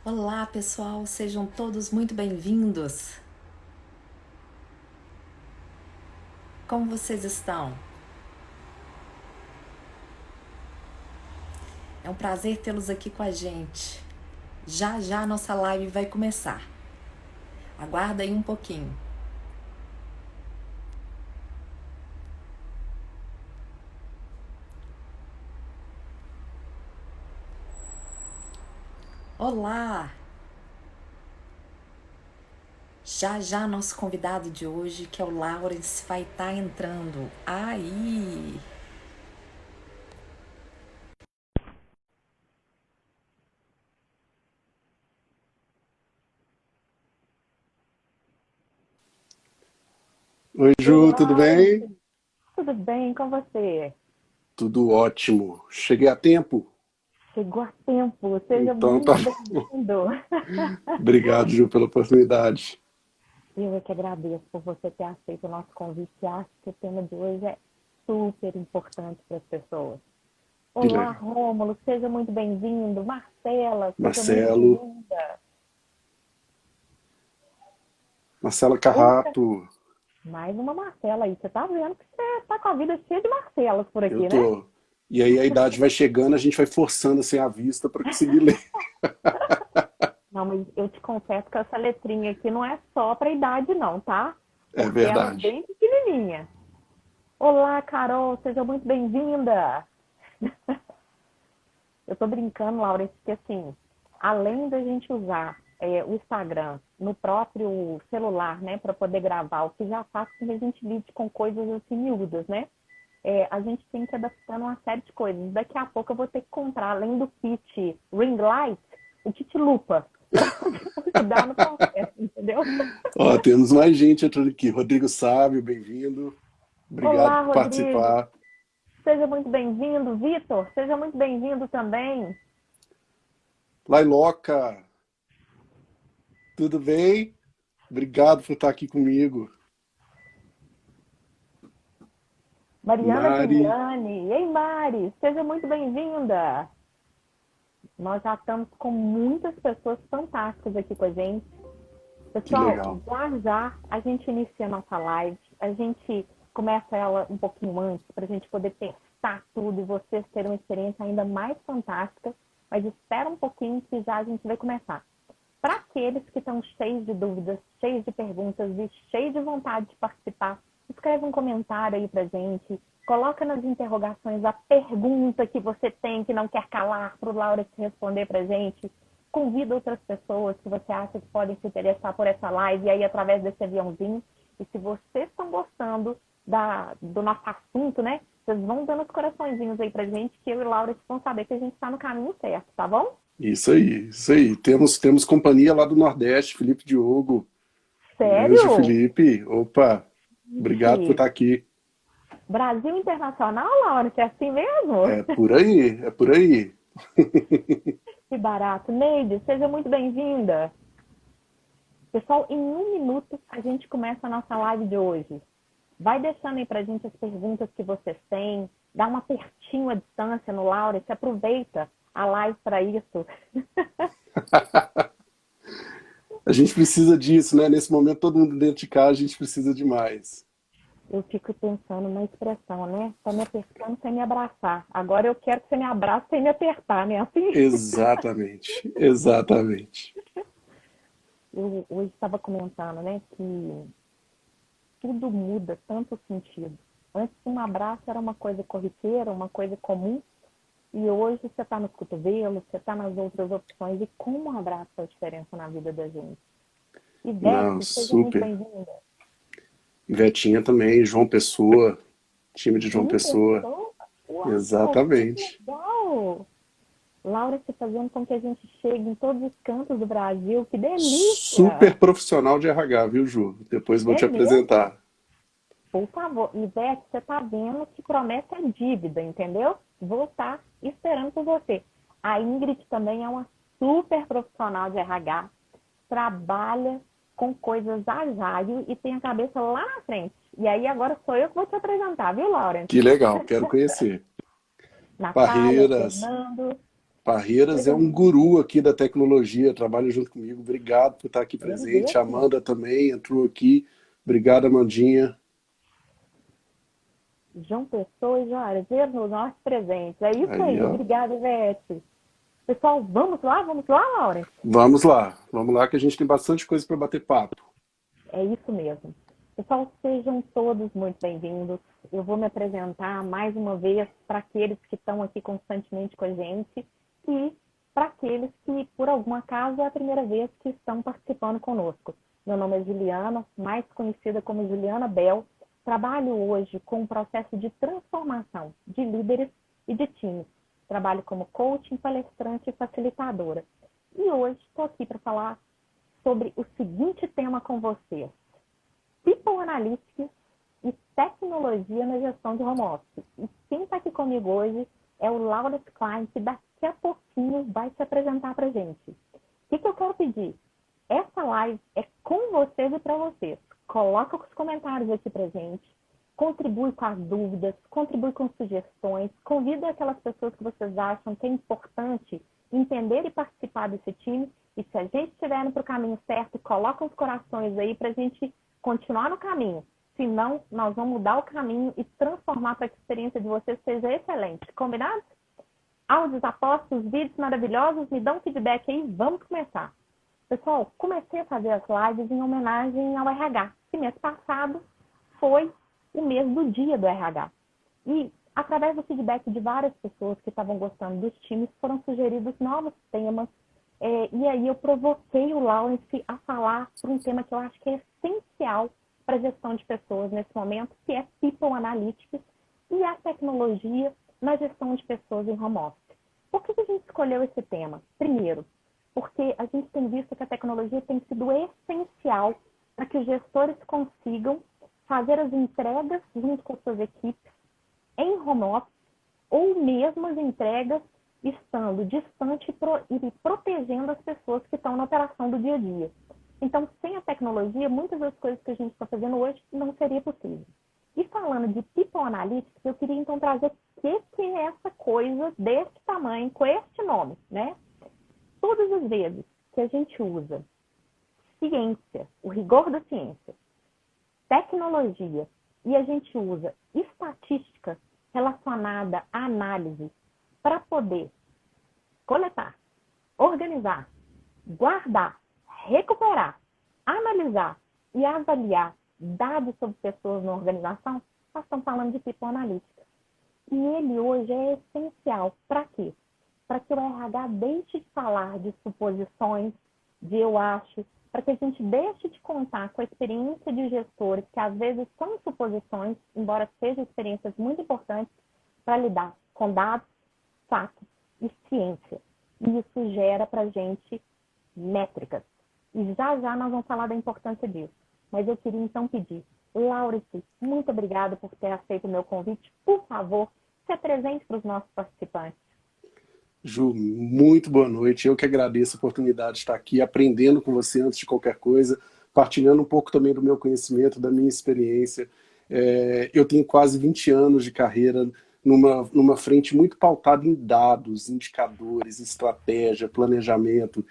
Olá, pessoal, sejam todos muito bem-vindos. Como vocês estão? É um prazer tê-los aqui com a gente. Já já a nossa live vai começar. Aguarda aí um pouquinho. Olá! Já já nosso convidado de hoje, que é o Lawrence, vai estar entrando. Aí! Oi, Oi, Ju, tudo bem? Lawrence! Tudo bem com você? Tudo ótimo. Cheguei a tempo? Chegou a tempo, seja Então tá muito bom. bem-vindo. Obrigado, Ju, pela oportunidade. Eu é que agradeço por você ter aceito o nosso convite e acho que o tema de hoje é super importante para as pessoas. Que Olá, legal. Rômulo, seja muito bem-vindo. Marcela, seja muito Marcelo, bem-vinda. Marcela Outra, Carrato, mais uma Marcela aí. Você tá vendo que você tá com a vida cheia de Marcelas por eu aqui, né? tô. E aí a idade vai chegando, a gente vai forçando assim a vista para conseguir ler. Não, mas eu te confesso que essa letrinha aqui não é só para idade, não, tá? É Porque ela é verdade. bem pequenininha. Olá, Carol, seja muito bem-vinda. Eu tô brincando, Laura, que assim, além da gente usar o Instagram no próprio celular, né, para poder gravar, o que já faz com que a gente lide com coisas assim miúdas, né? A gente tem que ir adaptando uma série de coisas. Daqui a pouco eu vou ter que comprar, além do kit ring light, o kit lupa, para ajudar no processo, entendeu? Ó, temos mais gente entrando aqui. Rodrigo Sábio, bem-vindo. Obrigado Olá, por Rodrigo, participar. seja muito bem-vindo. Vitor, seja muito bem-vindo também. Lailoca, tudo bem? Obrigado por estar aqui comigo. Mariana Mari, Viviane. Ei, Mari, seja muito bem-vinda. Nós já estamos com muitas pessoas fantásticas aqui com a gente. que Pessoal, legal. já já a gente inicia a nossa live. A gente começa ela um pouquinho antes para a gente poder testar tudo e vocês terem uma experiência ainda mais fantástica. Mas espera um pouquinho que já a gente vai começar. Para aqueles que estão cheios de dúvidas, cheios de perguntas e cheios de vontade de participar, escreve um comentário aí para gente, coloca nas interrogações a pergunta que você tem que não quer calar para o Laura responder para gente. Convida outras pessoas que você acha que podem se interessar por essa live e aí através desse aviãozinho. E se vocês estão gostando do nosso assunto, né? Vocês vão dando os coraçõezinhos aí pra gente que eu e Laura vão saber que a gente está no caminho certo, tá bom? Isso aí, isso aí. Temos companhia lá do Nordeste, Felipe Diogo, grande Sério? Felipe. Opa, obrigado por Gente, estar aqui. Brasil Internacional, Laura, que é assim mesmo? É por aí, é por aí. Que barato. Neide, seja muito bem-vinda. Pessoal, em um minuto a gente começa a nossa live de hoje. Vai deixando aí pra gente as perguntas que vocês têm, dá um apertinho à distância no Laura, se aproveita a live para isso. A gente precisa disso, né? Nesse momento, todo mundo dentro de casa, a gente precisa de mais. Eu fico pensando na expressão, né? Tá me apertando sem me abraçar. Agora eu quero que você me abrace sem me apertar, né? Assim. Exatamente, exatamente. Eu hoje estava comentando, né, que tudo muda tanto sentido. Antes, um abraço era uma coisa corriqueira, uma coisa comum, e hoje você está nos cotovelos, você está nas outras opções, e como um abraço faz diferença na vida da gente. Não, Ivete, seja muito super. bem-vinda. Vetinha também, João Pessoa, time de João João Pessoa. Pessoa, uau, que Exatamente. legal! Laura se fazendo com que a gente chegue em todos os cantos do Brasil, que Super delícia! profissional de RH, viu, Ju? Depois vou É te mesmo? apresentar. Por favor, Ivete, você está vendo que promessa é dívida, entendeu? Vou estar esperando por você. A Ingrid também é uma super profissional de RH, trabalha com coisas ágil e tem a cabeça lá na frente. E aí agora sou eu que vou te apresentar, viu, Laurence? Que legal, quero conhecer. Natália, Barreiras, Fernando. Parreiras é Legal. um guru aqui da tecnologia, trabalha junto comigo. Obrigado por estar aqui presente. A Agradeço. Amanda também entrou aqui. Obrigado, Amandinha. João Pessoa e Juazeiro nos nossos presentes. É isso Aí, aí. ó. Obrigada, Ivete. Pessoal, vamos lá? Vamos lá, Laura? Vamos lá que a gente tem bastante coisa para bater papo. É isso mesmo. Pessoal, sejam todos muito bem-vindos. Eu vou me apresentar mais uma vez para aqueles que estão aqui constantemente com a gente e para aqueles que, por algum acaso, é a primeira vez que estão participando conosco. Meu nome é Juliana, mais conhecida como Juliana Bell. Trabalho hoje com um processo de transformação de líderes e de times. Trabalho como coaching, palestrante e facilitadora. E hoje estou aqui para falar sobre o seguinte tema com vocês: People Analytics e tecnologia na gestão de home office. E quem está aqui comigo hoje é o Laurence Klein, que daqui a pouquinho vai se apresentar para a gente. O que eu quero pedir? Essa live é com vocês e para vocês. Coloca os comentários aqui para a gente, contribui com as dúvidas, contribui com sugestões, convida aquelas pessoas que vocês acham que é importante entender e participar desse time. E se a gente estiver indo para o caminho certo, coloca os corações aí para a gente continuar no caminho. Senão, nós vamos mudar o caminho e transformar para que a experiência de vocês seja excelente. Combinado? Áudios, apostos, vídeos maravilhosos, me dão um feedback aí, vamos começar. Pessoal, comecei a fazer as lives em homenagem ao RH, que mês passado foi o mês do dia do RH. E, através do feedback de várias pessoas que estavam gostando dos times, foram sugeridos novos temas. E aí eu provoquei o Laurence a falar por um tema que eu acho que é essencial para a gestão de pessoas nesse momento, que é People Analytics e a tecnologia na gestão de pessoas em home office. Por que a gente escolheu esse tema? Primeiro, porque a gente tem visto que a tecnologia tem sido essencial para que os gestores consigam fazer as entregas junto com suas equipes em home office ou mesmo as entregas estando distante e protegendo as pessoas que estão na operação do dia a dia. Então, sem a tecnologia, muitas das coisas que a gente está fazendo hoje não seria possível. E falando de People Analytics, eu queria então trazer o que é essa coisa desse tamanho, com este nome, né? Todas as vezes que a gente usa ciência, o rigor da ciência, tecnologia, e a gente usa estatística relacionada à análise para poder coletar, organizar, guardar, recuperar, analisar e avaliar dados sobre pessoas na organização, nós estamos falando de People Analytics. E ele hoje é essencial. Para quê? Para que o RH deixe de falar de suposições, de eu acho, para que a gente deixe de contar com a experiência de gestores, que às vezes são suposições, embora sejam experiências muito importantes, para lidar com dados, fatos e ciência. E isso gera para a gente métricas. E já já nós vamos falar da importância disso. Mas eu queria então pedir, Laurence, muito obrigada por ter aceito o meu convite. Por favor, se apresente para os nossos participantes. Ju, muito boa noite. Eu que agradeço a oportunidade de estar aqui aprendendo com você antes de qualquer coisa, partilhando um pouco também do meu conhecimento, da minha experiência. Eu tenho quase 20 anos de carreira numa frente muito pautada em dados, indicadores, estratégia, planejamento.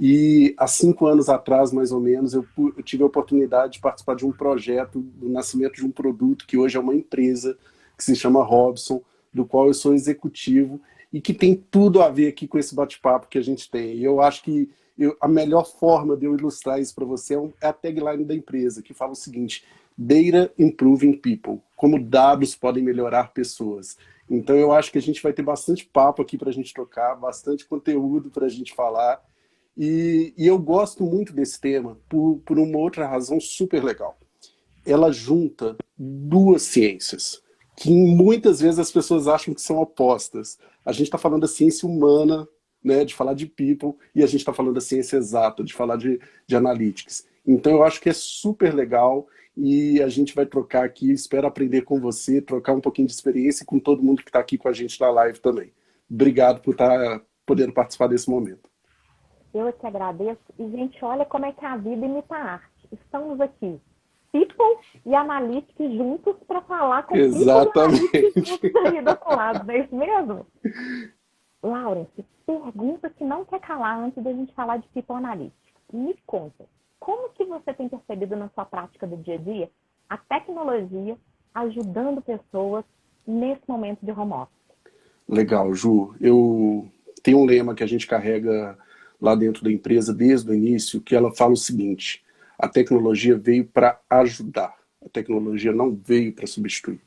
E há 5 anos atrás, mais ou menos, eu tive a oportunidade de participar de um projeto do nascimento de um produto que hoje é uma empresa, que se chama Robson, do qual eu sou executivo, e que tem tudo a ver aqui com esse bate-papo que a gente tem. E eu acho que a melhor forma de eu ilustrar isso para você é a tagline da empresa, que fala o seguinte: Data Improving People, como dados podem melhorar pessoas. Então eu acho que a gente vai ter bastante papo aqui para a gente trocar, bastante conteúdo para a gente falar, e eu gosto muito desse tema por uma outra razão super legal. Ela junta duas ciências que muitas vezes as pessoas acham que são opostas. A gente está falando da ciência humana, né, de falar de people, e a gente está falando da ciência exata, de falar de analytics. Então eu acho que é super legal e a gente vai trocar aqui, espero aprender com você, trocar um pouquinho de experiência e com todo mundo que está aqui com a gente na live também. Obrigado por estar podendo participar desse momento. Eu é que agradeço. E, gente, olha como é que a vida imita a arte. Estamos aqui, People e Analytics juntos para falar com Exatamente. People e Analytics juntos aí do outro lado. Não é isso mesmo? Laurence, pergunta que não quer calar antes da gente falar de People Analytics. Me conta, como que você tem percebido na sua prática do dia a dia a tecnologia ajudando pessoas nesse momento de home office? Legal, Ju. Eu tenho um lema que a gente carrega lá dentro da empresa desde o início, que ela fala o seguinte: a tecnologia veio para ajudar, a tecnologia não veio para substituir.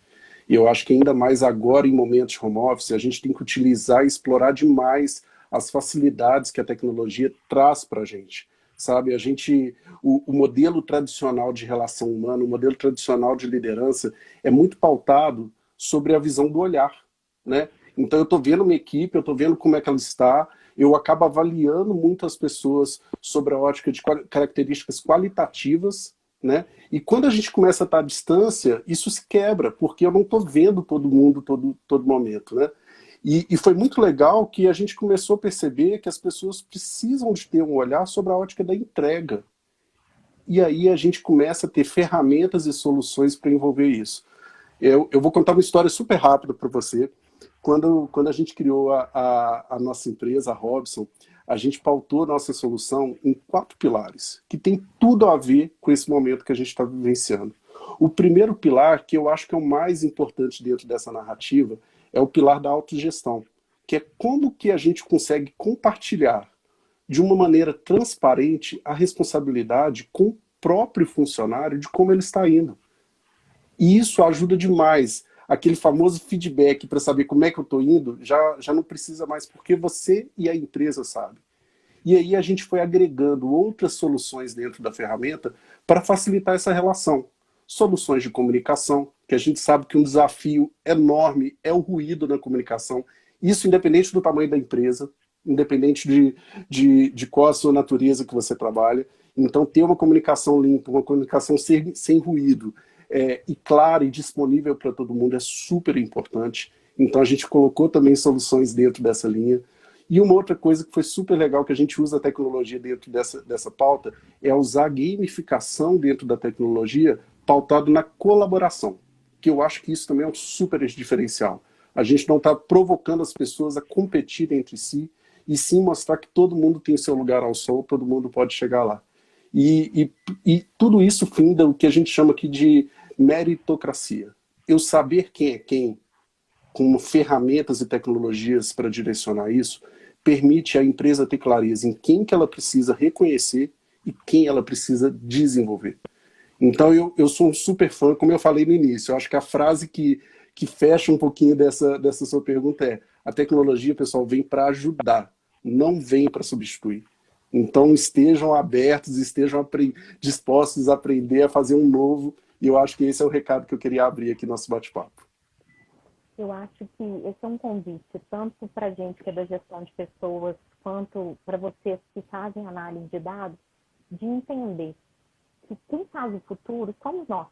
E eu acho que ainda mais agora, em momentos de home office, a gente tem que utilizar e explorar demais as facilidades que a tecnologia traz para a gente. Sabe, o modelo tradicional de relação humana, o modelo tradicional de liderança é muito pautado sobre a visão do olhar, né? Então eu estou vendo uma equipe, eu estou vendo como é que ela está, eu acabo avaliando muito as pessoas sobre a ótica de características qualitativas, né? E quando a gente começa a estar à distância, isso se quebra, porque eu não estou vendo todo mundo todo momento, né? E foi muito legal que a gente começou a perceber que as pessoas precisam de ter um olhar sobre a ótica da entrega. E aí a gente começa a ter ferramentas e soluções para envolver isso. Eu vou contar uma história super rápida para você. Quando a gente criou a nossa empresa, a Robson, a gente pautou a nossa solução em 4 pilares, que tem tudo a ver com esse momento que a gente está vivenciando. O primeiro pilar, que eu acho que é o mais importante dentro dessa narrativa, é o pilar da autogestão, que é como que a gente consegue compartilhar de uma maneira transparente a responsabilidade com o próprio funcionário de como ele está indo. E isso ajuda demais. Aquele famoso feedback para saber como é que eu estou indo, já não precisa mais, porque você e a empresa sabem. E aí a gente foi agregando outras soluções dentro da ferramenta para facilitar essa relação. Soluções de comunicação, que a gente sabe que um desafio enorme é o ruído na comunicação. Isso independente do tamanho da empresa, independente de qual a sua natureza que você trabalha. Então, ter uma comunicação limpa, uma comunicação sem ruído, e clara e disponível para todo mundo é super importante. Então, a gente colocou também soluções dentro dessa linha. E uma outra coisa que foi super legal, que a gente usa a tecnologia dentro dessa pauta, é usar a gamificação dentro da tecnologia pautado na colaboração, que eu acho que isso também é um super diferencial. A gente não está provocando as pessoas a competir entre si, e sim mostrar que todo mundo tem seu lugar ao sol, todo mundo pode chegar lá. E tudo isso finda o que a gente chama aqui de meritocracia. Eu saber quem é quem, com ferramentas e tecnologias para direcionar isso, permite à empresa ter clareza em quem que ela precisa reconhecer e quem ela precisa desenvolver. Então eu sou um super fã, como eu falei no início, eu acho que a frase que fecha um pouquinho dessa sua pergunta é: a tecnologia, pessoal, vem para ajudar, não vem para substituir. Então estejam abertos, estejam dispostos a aprender a fazer um novo, e eu acho que esse é o recado que eu queria abrir aqui no nosso bate-papo. Eu acho que esse é um convite, tanto para a gente que é da gestão de pessoas, quanto para vocês que fazem análise de dados, de entender que quem faz o futuro somos nós.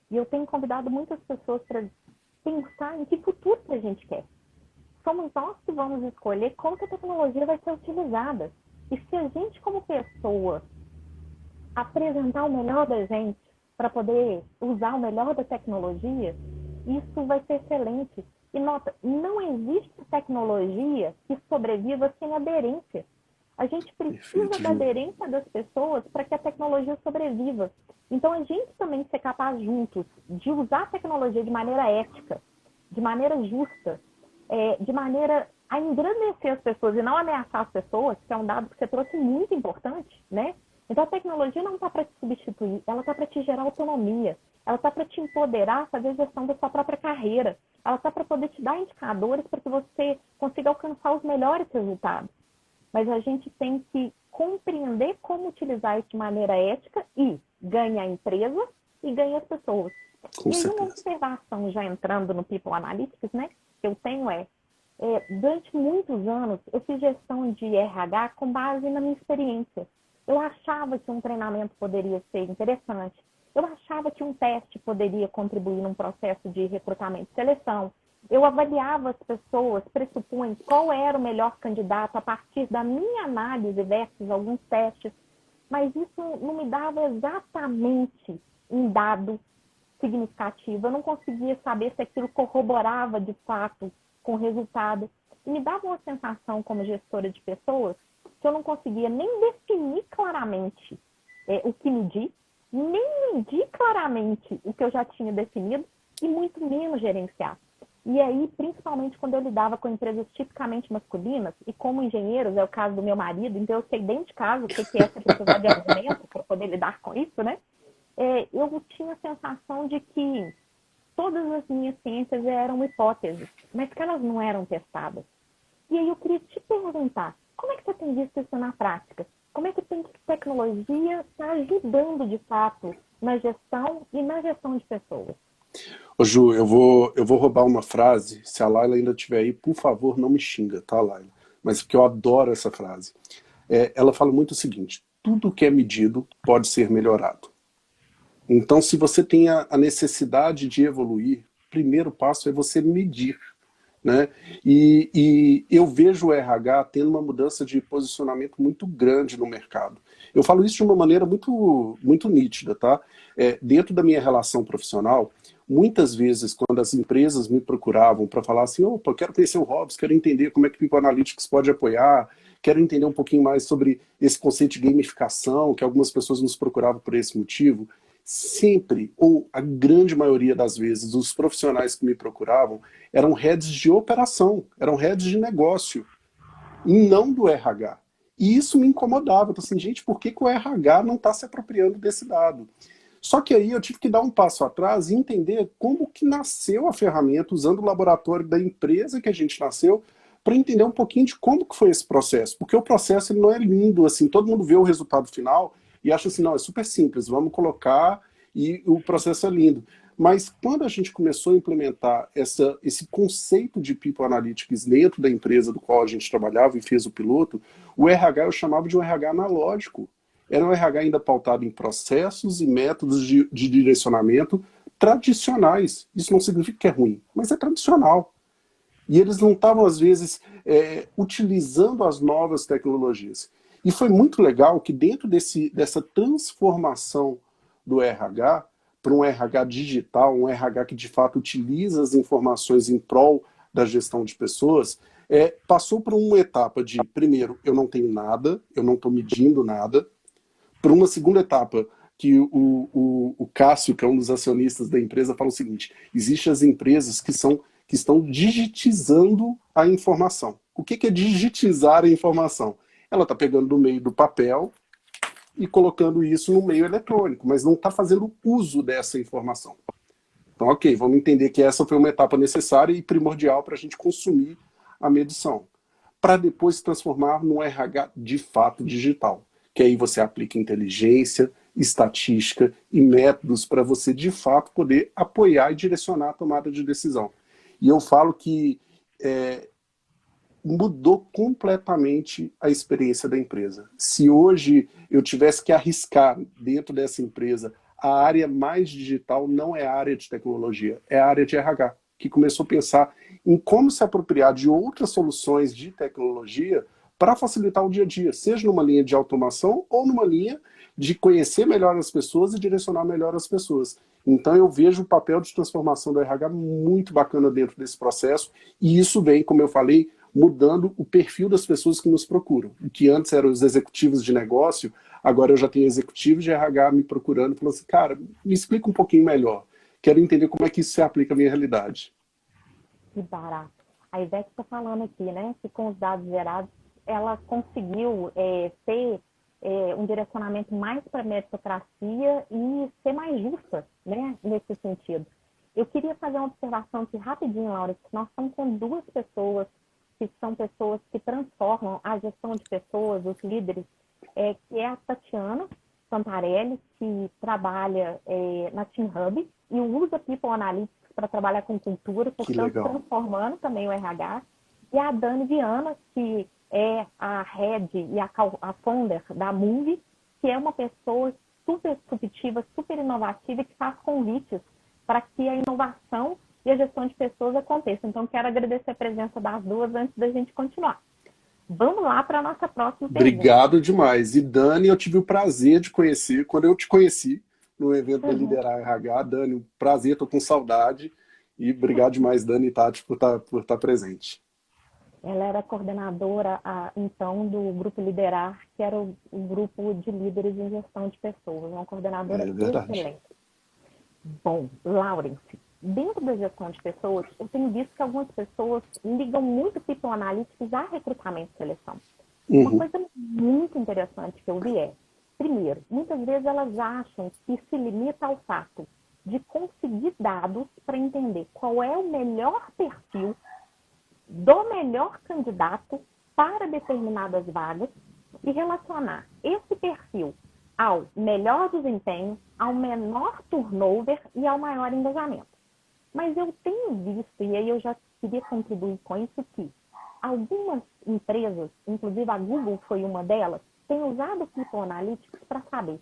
E eu tenho convidado muitas pessoas para pensar em que futuro que a gente quer. Somos nós que vamos escolher como que a tecnologia vai ser utilizada. E se a gente, como pessoa, apresentar o melhor da gente para poder usar o melhor da tecnologia, isso vai ser excelente. E nota, não existe tecnologia que sobreviva sem aderência. A gente precisa Perfeito, da Ju. aderência das pessoas para que a tecnologia sobreviva. Então, a gente também ser capaz juntos de usar a tecnologia de maneira ética, de maneira justa, de maneira a engrandecer as pessoas e não ameaçar as pessoas, que é um dado que você trouxe muito importante, né? Então, a tecnologia não está para te substituir, ela está para te gerar autonomia, ela está para te empoderar, fazer gestão da sua própria carreira, ela está para poder te dar indicadores para que você consiga alcançar os melhores resultados. Mas a gente tem que compreender como utilizar isso de maneira ética e ganha a empresa e ganha as pessoas. Com E aí uma certeza. observação, já entrando no People Analytics, né, que eu tenho durante muitos anos, eu fiz gestão de RH com base na minha experiência. Eu achava que um treinamento poderia ser interessante. Eu achava que um teste poderia contribuir num processo de recrutamento e seleção. Eu avaliava as pessoas, pressupunha qual era o melhor candidato a partir da minha análise versus alguns testes, mas isso não me dava exatamente um dado significativo. Eu não conseguia saber se aquilo corroborava de fato com o resultado. E me dava uma sensação como gestora de pessoas que eu não conseguia nem definir claramente o que medir, nem medir claramente o que eu já tinha definido e muito menos gerenciar. E aí, principalmente quando eu lidava com empresas tipicamente masculinas, e como engenheiros, é o caso do meu marido, então eu sei dentro de casa o que é você precisar de argumento para poder lidar com isso, né? Eu tinha a sensação de que todas as minhas ciências eram hipóteses, mas que elas não eram testadas. E aí eu queria te perguntar, como é que você tem visto isso na prática? Como é que a tecnologia está ajudando, de fato, na gestão e na gestão de pessoas? Ô Ju, eu vou roubar uma frase, se a Laila ainda estiver aí, por favor, não me xinga, tá, Laila? Mas porque eu adoro essa frase. Ela fala muito o seguinte, tudo que é medido pode ser melhorado. Então, se você tem a necessidade de evoluir, o primeiro passo é você medir, né? E eu vejo o RH tendo uma mudança de posicionamento muito grande no mercado. Eu falo isso de uma maneira muito, muito nítida, tá? Dentro da minha relação profissional, muitas vezes, quando as empresas me procuravam para falar assim, opa, eu quero conhecer o Hobbs, quero entender como é que o People Analytics pode apoiar, quero entender um pouquinho mais sobre esse conceito de gamificação, que algumas pessoas nos procuravam por esse motivo, sempre, ou a grande maioria das vezes, os profissionais que me procuravam eram heads de operação, eram heads de negócio, e não do RH. E isso me incomodava. Eu falei assim, gente, por que, que o RH não está se apropriando desse dado? Só que aí eu tive que dar um passo atrás e entender como que nasceu a ferramenta, usando o laboratório da empresa que a gente nasceu, para entender um pouquinho de como que foi esse processo. Porque o processo ele não é lindo, assim, todo mundo vê o resultado final e acha assim, não, é super simples, vamos colocar e o processo é lindo. Mas quando a gente começou a implementar esse conceito de People Analytics dentro da empresa do qual a gente trabalhava e fez o piloto, o RH eu chamava de um RH analógico. Era um RH ainda pautado em processos e métodos de direcionamento tradicionais. Isso não significa que é ruim, mas é tradicional. E eles não estavam, às vezes, utilizando as novas tecnologias. E foi muito legal que dentro dessa transformação do RH, para um RH digital, um RH que de fato utiliza as informações em prol da gestão de pessoas, passou por uma etapa de, primeiro, eu não tenho nada, eu não estou medindo nada, para uma segunda etapa, que o Cássio, que é um dos acionistas da empresa, fala o seguinte, existem as empresas que estão digitizando a informação. O que é digitizar a informação? Ela está pegando do meio do papel e colocando isso no meio eletrônico, mas não está fazendo uso dessa informação. Então, ok, vamos entender que essa foi uma etapa necessária e primordial para a gente consumir a medição, para depois se transformar num RH de fato digital, que aí você aplica inteligência, estatística e métodos para você de fato poder apoiar e direcionar a tomada de decisão. E eu falo que mudou completamente a experiência da empresa. Se hoje eu tivesse que arriscar dentro dessa empresa, a área mais digital não é a área de tecnologia, é a área de RH, que começou a pensar em como se apropriar de outras soluções de tecnologia para facilitar o dia a dia, seja numa linha de automação ou numa linha de conhecer melhor as pessoas e direcionar melhor as pessoas. Então eu vejo o papel de transformação do RH muito bacana dentro desse processo, e isso vem, como eu falei, mudando o perfil das pessoas que nos procuram. O que antes eram os executivos de negócio, agora eu já tenho executivos de RH me procurando e falando assim, cara, me explica um pouquinho melhor. Quero entender como é que isso se aplica à minha realidade. Que barato. A Ivete está falando aqui, né, que com os dados gerados, ela conseguiu ter um direcionamento mais para a meritocracia e ser mais justa, né, nesse sentido. Eu queria fazer uma observação aqui rapidinho, Laura, que nós estamos com duas pessoas que são pessoas que transformam a gestão de pessoas, os líderes, que é a Tatiana Santarelli, que trabalha na Team Hub e usa People Analytics para trabalhar com cultura, portanto, transformando também o RH. E a Dani Viana, que é a head e a founder da Move, que é uma pessoa super disruptiva, super inovativa e que faz convites para que a inovação e a gestão de pessoas aconteça. Então, quero agradecer a presença das duas antes da gente continuar. Vamos lá para a nossa próxima pergunta. Obrigado demais. E Dani, eu tive o prazer de conhecer, quando eu te conheci no evento da Liderar RH. Dani, um prazer, estou com saudade. E obrigado demais, Dani e Tati, por estar presente. Ela era coordenadora, então, do Grupo Liderar, que era o grupo de líderes em gestão de pessoas. Uma coordenadora É verdade. excelente. Bom, Laurence, dentro da gestão de pessoas, eu tenho visto que algumas pessoas ligam muito People Analytics a recrutamento e seleção. Uma Uhum. coisa muito interessante que eu vi é, primeiro, muitas vezes elas acham que se limita ao fato de conseguir dados para entender qual é o melhor perfil do melhor candidato para determinadas vagas e relacionar esse perfil ao melhor desempenho, ao menor turnover e ao maior engajamento. Mas eu tenho visto, e aí eu já queria contribuir com isso, que algumas empresas, inclusive a Google foi uma delas, têm usado o People Analytics para saber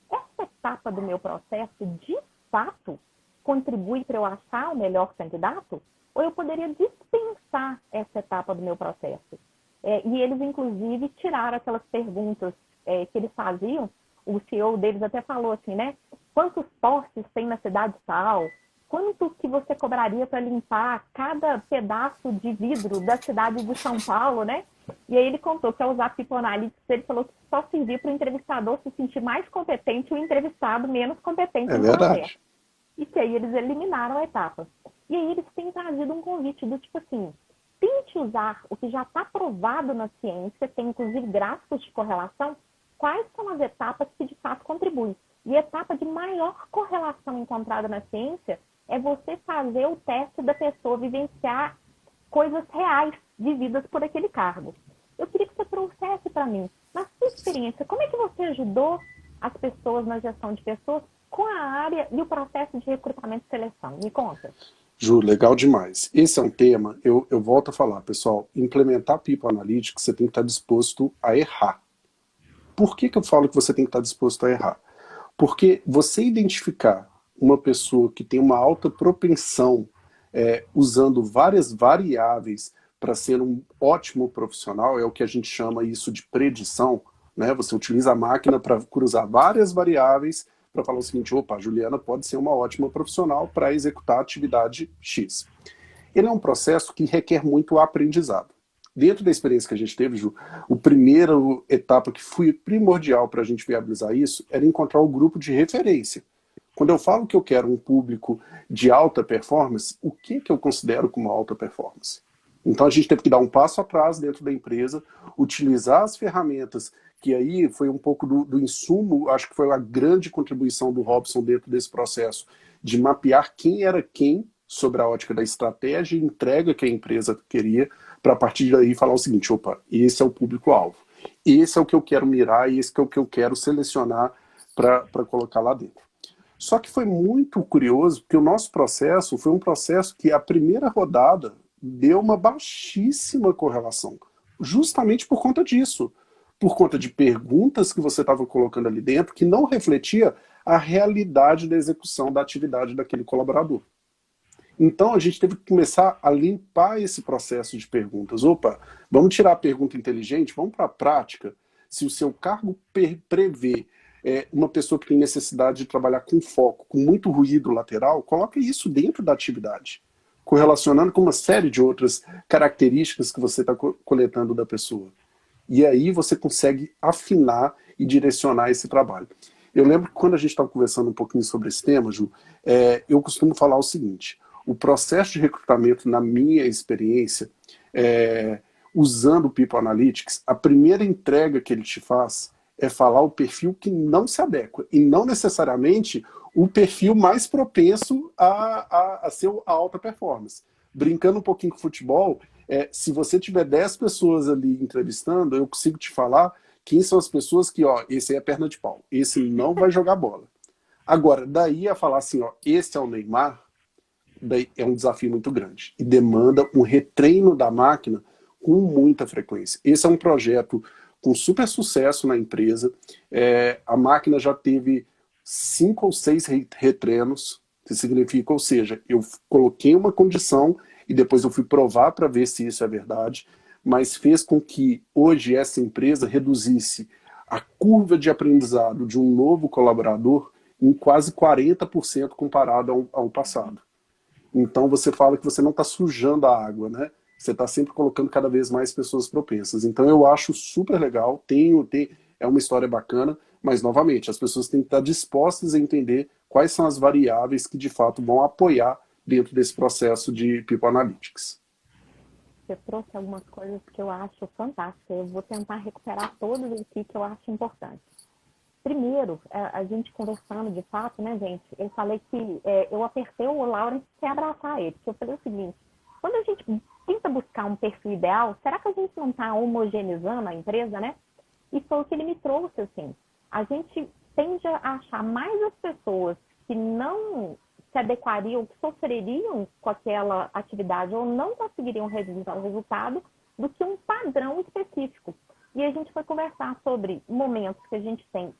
essa etapa do meu processo de fato contribui para eu achar o melhor candidato? Ou eu poderia dispensar essa etapa do meu processo? E eles, inclusive, tiraram aquelas perguntas que eles faziam. O CEO deles até falou assim, né? Quantos postes tem na cidade tal? Quanto que você cobraria para limpar cada pedaço de vidro da cidade de São Paulo, né? E aí ele contou que ao usar People Analytics, ele falou que só servia para o entrevistador se sentir mais competente e o entrevistado menos competente É no processo. verdade. E que aí eles eliminaram a etapa. E aí eles têm trazido um convite do tipo assim, tente usar o que já está provado na ciência, tem inclusive gráficos de correlação, quais são as etapas que de fato contribuem. E a etapa de maior correlação encontrada na ciência é você fazer o teste da pessoa vivenciar coisas reais vividas por aquele cargo. Eu queria que você trouxesse para mim, na sua experiência, como é que você ajudou as pessoas na gestão de pessoas com a área e o processo de recrutamento e seleção? Me conta. Ju, legal demais. Esse é um tema, eu volto a falar, pessoal, implementar People Analytics, você tem que estar disposto a errar. Por que eu falo que você tem que estar disposto a errar? Porque você identificar uma pessoa que tem uma alta propensão usando várias variáveis para ser um ótimo profissional, é o que a gente chama isso de predição, né? Você utiliza a máquina para cruzar várias variáveis para falar o seguinte, opa, a Juliana pode ser uma ótima profissional para executar a atividade X. Ele é um processo que requer muito aprendizado. Dentro da experiência que a gente teve, Ju, a primeira etapa que foi primordial para a gente viabilizar isso era encontrar o grupo de referência. Quando eu falo que eu quero um público de alta performance, o que eu considero como alta performance? Então a gente teve que dar um passo atrás dentro da empresa, utilizar as ferramentas, que aí foi um pouco do insumo, acho que foi a grande contribuição do Robson dentro desse processo, de mapear quem era quem sobre a ótica da estratégia e entrega que a empresa queria, para a partir daí falar o seguinte, opa, esse é o público-alvo, esse é o que eu quero mirar e esse é o que eu quero selecionar para colocar lá dentro. Só que foi muito curioso, porque o nosso processo foi um processo que a primeira rodada deu uma baixíssima correlação, justamente por conta disso, por conta de perguntas que você estava colocando ali dentro que não refletia a realidade da execução da atividade daquele colaborador. Então a gente teve que começar a limpar esse processo de perguntas. Opa, vamos tirar a pergunta inteligente, vamos para a prática. Se o seu cargo prevê uma pessoa que tem necessidade de trabalhar com foco, com muito ruído lateral, coloque isso dentro da atividade, correlacionando com uma série de outras características que você está coletando da pessoa. E aí você consegue afinar e direcionar esse trabalho. Eu lembro que quando a gente estava conversando um pouquinho sobre esse tema, Ju, eu costumo falar o seguinte, o processo de recrutamento, na minha experiência, usando o People Analytics, a primeira entrega que ele te faz é falar o perfil que não se adequa, e não necessariamente o perfil mais propenso a ser a alta performance. Brincando um pouquinho com futebol, se você tiver 10 pessoas ali entrevistando, eu consigo te falar quem são as pessoas que, ó, esse aí é perna de pau, esse não vai jogar bola. Agora, daí a falar assim, ó, esse é o Neymar, daí é um desafio muito grande e demanda um retreino da máquina com muita frequência. Esse é um projeto com super sucesso na empresa. A máquina já teve 5 ou 6 retreinos, que significa, ou seja, eu coloquei uma condição e depois eu fui provar para ver se isso é verdade, mas fez com que hoje essa empresa reduzisse a curva de aprendizado de um novo colaborador em quase 40% comparado ao passado. Então você fala que você não está sujando a água, né? você está sempre colocando cada vez mais pessoas propensas. Então eu acho super legal, é uma história bacana, mas novamente, as pessoas têm que estar dispostas a entender quais são as variáveis que de fato vão apoiar dentro desse processo de People Analytics. Você trouxe algumas coisas que eu acho fantásticas. Eu vou tentar recuperar todas aqui que eu acho importantes. Primeiro, a gente conversando de fato, né, gente? Eu falei que eu apertei o Lawrence sem abraçar ele. Porque eu falei o seguinte: quando a gente tenta buscar um perfil ideal, será que a gente não está homogeneizando a empresa, né? E foi o que ele me trouxe, assim. A gente tende a achar mais as pessoas que não se adequariam, que sofreriam com aquela atividade ou não conseguiriam realizar o resultado do que um padrão específico. E a gente foi conversar sobre momentos que a gente tem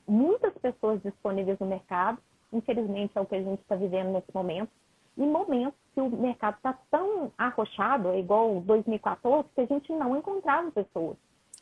muitas pessoas disponíveis no mercado, infelizmente é o que a gente está vivendo nesse momento, e momentos que o mercado está tão arrochado, é igual 2014, que a gente não encontrava pessoas.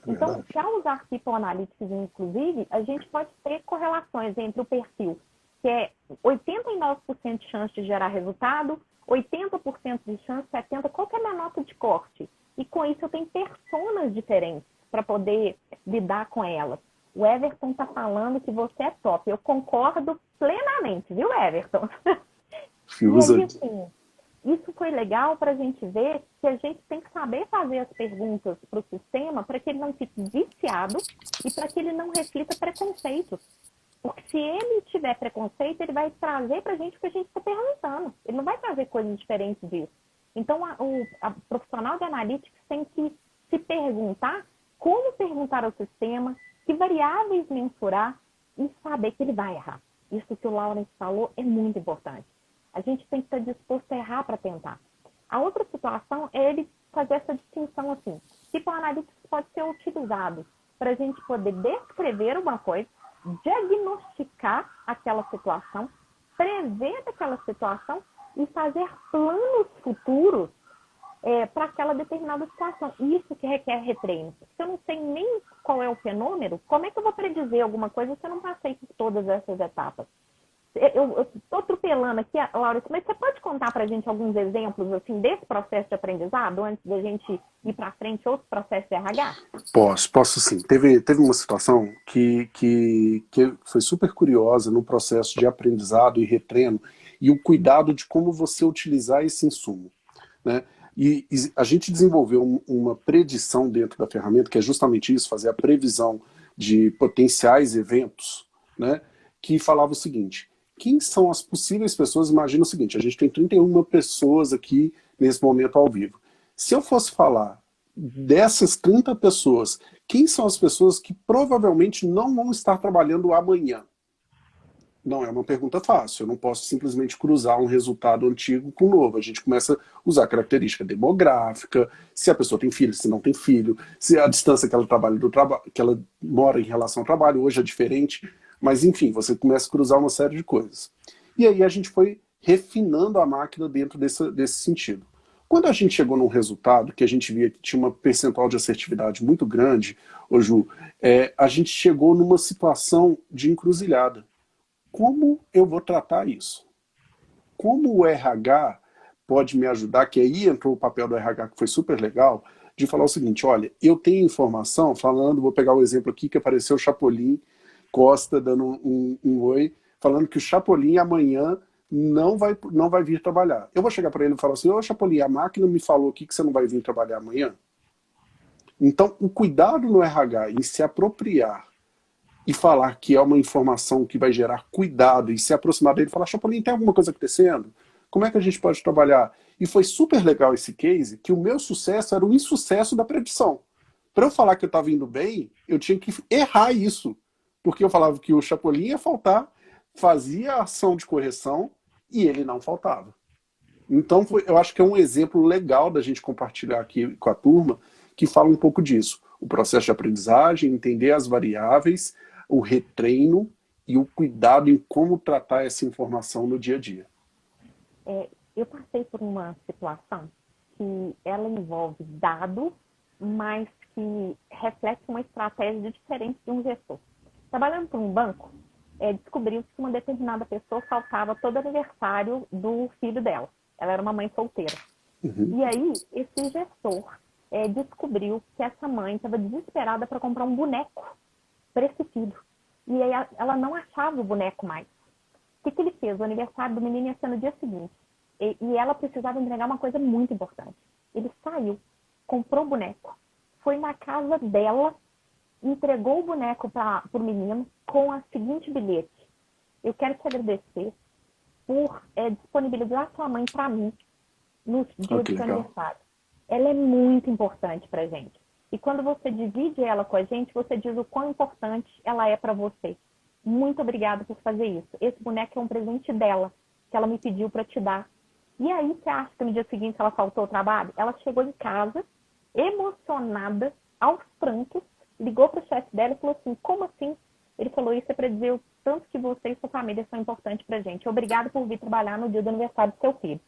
Então, se ao usar People Analytics, inclusive, a gente pode ter correlações entre o perfil, que é 89% de chance de gerar resultado, 80% de chance, 70%, qual que é a minha nota de corte? E com isso eu tenho personas diferentes para poder lidar com elas. O Everton está falando que você é top. Eu concordo plenamente, viu, Everton? E aí, assim, isso foi legal para a gente ver que a gente tem que saber fazer as perguntas para o sistema para que ele não fique viciado e para que ele não reflita preconceitos. Porque se ele tiver preconceito, ele vai trazer para a gente o que a gente está perguntando. Ele não vai trazer coisas diferentes disso. Então, a profissional de analytics tem que se perguntar como perguntar ao sistema, que variáveis mensurar e saber que ele vai errar. Isso que o Lawrence falou é muito importante. A gente tem que estar disposto a errar para tentar. A outra situação é ele fazer essa distinção assim. Tipo, o analytics pode ser utilizado para a gente poder descrever uma coisa, diagnosticar aquela situação, prever aquela situação e fazer planos futuros para aquela determinada situação. Isso que requer retreino. Se eu não sei nem qual é o fenômeno, como é que eu vou predizer alguma coisa se eu não passei por todas essas etapas? Eu estou atropelando aqui, Laura, mas você pode contar para a gente alguns exemplos assim, desse processo de aprendizado, antes da gente ir para frente, outro processo de RH? Posso sim. Teve uma situação que foi super curiosa no processo de aprendizado e retreino e o cuidado de como você utilizar esse insumo, né? E a gente desenvolveu uma predição dentro da ferramenta, que é justamente isso, fazer a previsão de potenciais eventos, né? Que falava o seguinte: quem são as possíveis pessoas? Imagina o seguinte, a gente tem 31 pessoas aqui nesse momento ao vivo. Se eu fosse falar dessas 30 pessoas, quem são as pessoas que provavelmente não vão estar trabalhando amanhã? Não é uma pergunta fácil, eu não posso simplesmente cruzar um resultado antigo com o novo. A gente começa a usar característica demográfica, se a pessoa tem filho, se não tem filho, se a distância que ela trabalha que ela mora em relação ao trabalho hoje é diferente, mas enfim, você começa a cruzar uma série de coisas. E aí a gente foi refinando a máquina dentro desse sentido. Quando a gente chegou num resultado que a gente via que tinha uma percentual de assertividade muito grande, ô Ju, a gente chegou numa situação de encruzilhada. Como eu vou tratar isso? Como o RH pode me ajudar, que aí entrou o papel do RH, que foi super legal, de falar o seguinte: olha, eu tenho informação, falando, vou pegar o exemplo aqui que apareceu o Chapolin Costa dando um oi, falando que o Chapolin amanhã não vai vir trabalhar. Eu vou chegar para ele e falar assim: ô Chapolin, a máquina me falou aqui que você não vai vir trabalhar amanhã? Então, o cuidado no RH em se apropriar e falar que é uma informação que vai gerar cuidado e se aproximar dele e falar: Chapolin, tem alguma coisa acontecendo? Como é que a gente pode trabalhar? E foi super legal esse case, que o meu sucesso era o insucesso da predição. Para eu falar que eu estava indo bem, eu tinha que errar isso. Porque eu falava que o Chapolin ia faltar, fazia a ação de correção e ele não faltava. Então, eu acho que é um exemplo legal da gente compartilhar aqui com a turma, que fala um pouco disso. O processo de aprendizagem, entender as variáveis, o retreino e o cuidado em como tratar essa informação no dia a dia. Eu passei por uma situação que ela envolve dado, mas que reflete uma estratégia diferente de um gestor. Trabalhando para um banco, descobriu-se que uma determinada pessoa faltava todo aniversário do filho dela. Ela era uma mãe solteira. Uhum. E aí, esse gestor descobriu que essa mãe estava desesperada para comprar um boneco para esse filho. E aí ela não achava o boneco mais. O que ele fez? O aniversário do menino ia ser no dia seguinte. E ela precisava entregar uma coisa muito importante. Ele saiu, comprou o boneco, foi na casa dela, entregou o boneco para o menino com a seguinte bilhete: eu quero te agradecer por disponibilizar sua mãe para mim no Ah, dia que do seu legal. aniversário. Ela é muito importante para gente. E quando você divide ela com a gente, você diz o quão importante ela é para você. Muito obrigada por fazer isso. Esse boneco é um presente dela, que ela me pediu para te dar. E aí, você acha que no dia seguinte ela faltou ao trabalho? Ela chegou em casa, emocionada, aos prantos, ligou para o chefe dela e falou assim: como assim? Ele falou: isso é para dizer o tanto que você e sua família são importantes para gente. Obrigado por vir trabalhar no dia do aniversário do seu filho.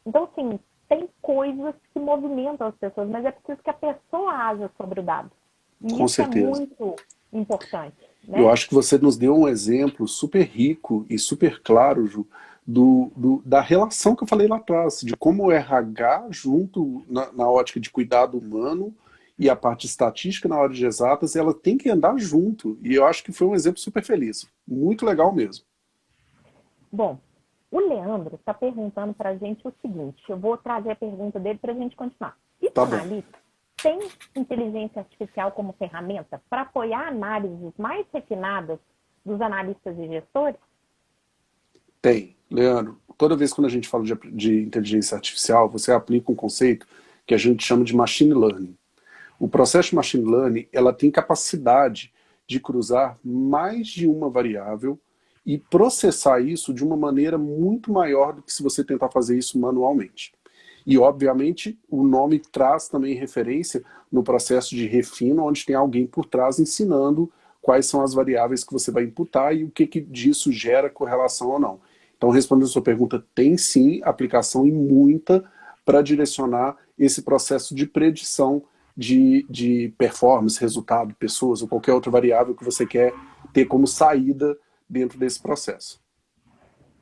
Então, assim, tem coisas que movimentam as pessoas, mas é preciso que a pessoa haja sobre o dado. E Com isso é certeza. muito importante, Eu né? acho que você nos deu um exemplo super rico e super claro, Ju, da relação que eu falei lá atrás, de como o RH, junto na ótica de cuidado humano e a parte estatística na hora de exatas, ela tem que andar junto. E eu acho que foi um exemplo super feliz. Muito legal mesmo. Bom, o Leandro está perguntando para a gente o seguinte: eu vou trazer a pergunta dele para a gente continuar. Tá bom. Psicanalista tem inteligência artificial como ferramenta para apoiar análises mais refinadas dos analistas e gestores? Tem. Leandro, toda vez quando a gente fala de inteligência artificial, você aplica um conceito que a gente chama de machine learning. O processo de machine learning, ela tem capacidade de cruzar mais de uma variável e processar isso de uma maneira muito maior do que se você tentar fazer isso manualmente. E, obviamente, o nome traz também referência no processo de refino, onde tem alguém por trás ensinando quais são as variáveis que você vai imputar e o que disso gera correlação ou não. Então, respondendo a sua pergunta, tem sim aplicação e muita para direcionar esse processo de predição de performance, resultado, pessoas ou qualquer outra variável que você quer ter como saída dentro desse processo.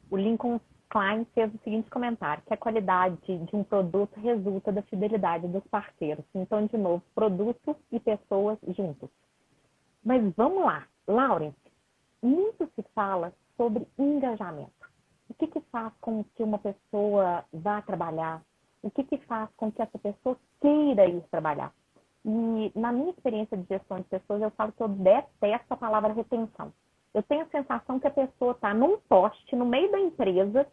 O Lincoln Klein fez o seguinte comentário: que a qualidade de um produto resulta da fidelidade dos parceiros. Então, de novo, produto e pessoas juntos. Mas vamos lá, Lauren, muito se fala sobre engajamento. O que faz com que uma pessoa vá trabalhar? O que faz com que essa pessoa queira ir trabalhar? E na minha experiência de gestão de pessoas, eu falo que eu detesto a palavra retenção. Eu tenho a sensação que a pessoa está num poste, no meio da empresa,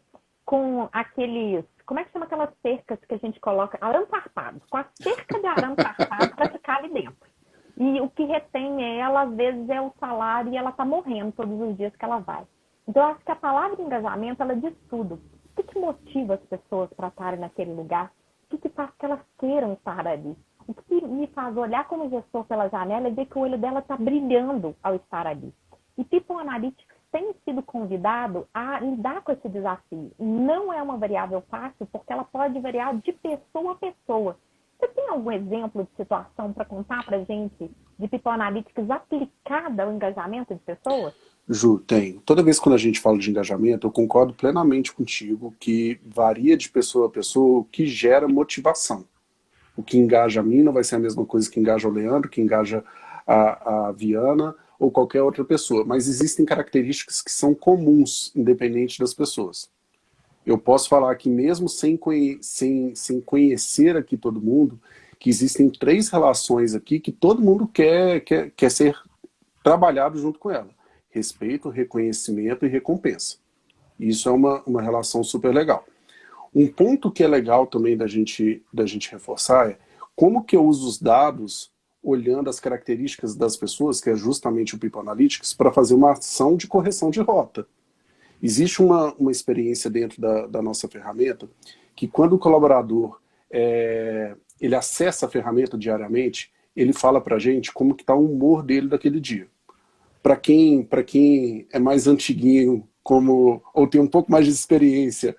com aqueles... Como é que chama aquelas cercas que a gente coloca? Arame farpado. Com a cerca de arame farpado para ficar ali dentro. E o que retém ela, às vezes, é o salário e ela está morrendo todos os dias que ela vai. Então, eu acho que a palavra engajamento, ela diz tudo. O que motiva as pessoas para estarem naquele lugar? O que faz que elas queiram estar ali? O que me faz olhar como gestor pela janela e ver que o olho dela está brilhando ao estar ali? E People Analytics tem sido convidado a lidar com esse desafio. Não é uma variável fácil, porque ela pode variar de pessoa a pessoa. Você tem algum exemplo de situação para contar para a gente de People Analytics aplicada ao engajamento de pessoas? Ju, tem. Toda vez quando a gente fala de engajamento, eu concordo plenamente contigo que varia de pessoa a pessoa o que gera motivação. O que engaja a mim não vai ser a mesma coisa que engaja o Leandro, que engaja a Viana ou qualquer outra pessoa. Mas existem características que são comuns, independente das pessoas. Eu posso falar que mesmo sem conhecer aqui todo mundo, que existem três relações aqui que todo mundo quer ser trabalhado junto com ela. Respeito, reconhecimento e recompensa. Isso é uma relação super legal. Um ponto que é legal também da gente reforçar é como que eu uso os dados olhando as características das pessoas, que é justamente o People Analytics, para fazer uma ação de correção de rota. Existe uma experiência dentro da nossa ferramenta que quando o colaborador ele acessa a ferramenta diariamente, ele fala para a gente como que está o humor dele daquele dia. Para quem é mais antiguinho, ou tem um pouco mais de experiência